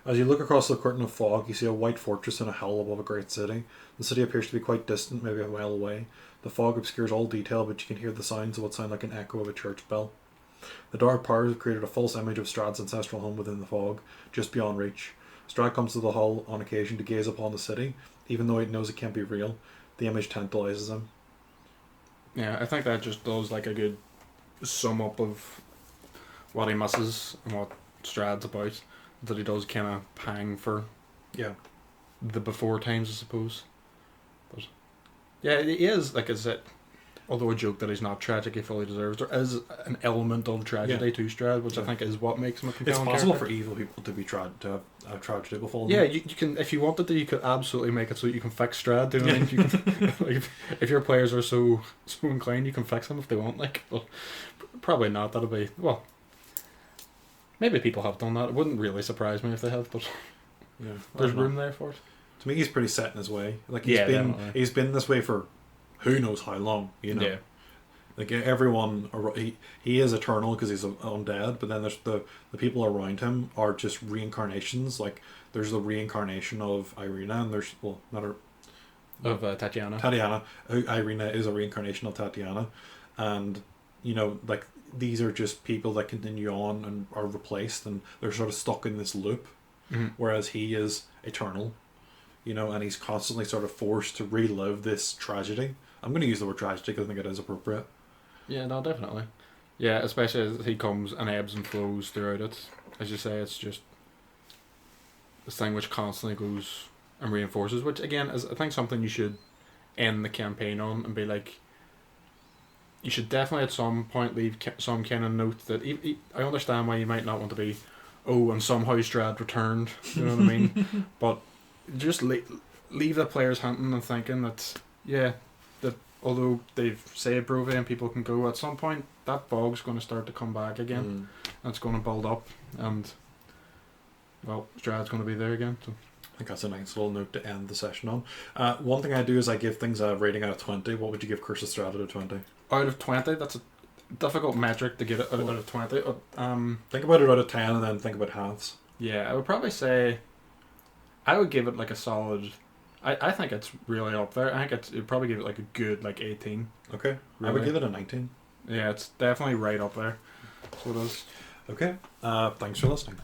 As you look across the curtain of fog, you see a white fortress in a hill above a great city. The city appears to be quite distant, maybe a mile away. The fog obscures all detail, but you can hear the sounds of what sound like an echo of a church bell. The dark powers have created a false image of Strahd's ancestral home within the fog, just beyond reach. Strahd comes to the hall on occasion to gaze upon the city, even though he knows it can't be real. The image tantalizes him. Yeah, I think that just does like a good sum up of what he misses and what Strahd's about. That he does kind of pang for Yeah. the before times, I suppose. But yeah, he is, like I said, although a joke that he's not tragic, he fully deserves. There is an element of tragedy to Strahd, which I think is what makes him a It's compelling possible character. for evil people to be to have tragedy befall them. Yeah, you can, if you wanted to, you could absolutely make it so you can fix Strahd. Do you know what I mean? You can, like, if your players are so inclined, you can fix them if they want. Like, but probably not. That'll be maybe people have done that. It wouldn't really surprise me if they have, but Yeah. there's room there for it. To me, he's pretty set in his way. Like Definitely. he's been this way for who knows how long. You know. Yeah. Like everyone, he is eternal because he's undead. But then there's the people around him are just reincarnations. Like there's the reincarnation of Irina, and there's Of Tatiana. Tatiana. Irina is a reincarnation of Tatiana, and like these are just people that continue on and are replaced, and they're sort of stuck in this loop. Mm-hmm. Whereas he is eternal, and he's constantly sort of forced to relive this tragedy. I'm going to use the word tragedy because I think it is appropriate. Yeah, no, definitely. Yeah, especially as he comes and ebbs and flows throughout it. As you say, it's just this thing which constantly goes and reinforces, which again is, I think, something you should end the campaign on and be like, you should definitely at some point leave some kind of note that I understand why you might not want to be, oh, and somehow Strahd returned, you know what I mean? But just leave the players hunting and thinking that, yeah, that although they've saved Brovey and people can go, at some point that bog's going to start to come back again. And it's going to build up, and well, Strahd's going to be there again. So I think that's a nice little note to end the session on. One thing I do is I give things a rating out of 20. What would you give Curse of Strahd out of 20? Out of 20, that's a difficult metric to get it out of 20. Think about it out of 10 and then think about halves. Yeah, I would probably say I would give it like a solid. I think it's really up there. I think it'd probably give it like a good 18. Okay, really. I would give it a 19. Yeah, it's definitely right up there. So it is. Okay, thanks for listening.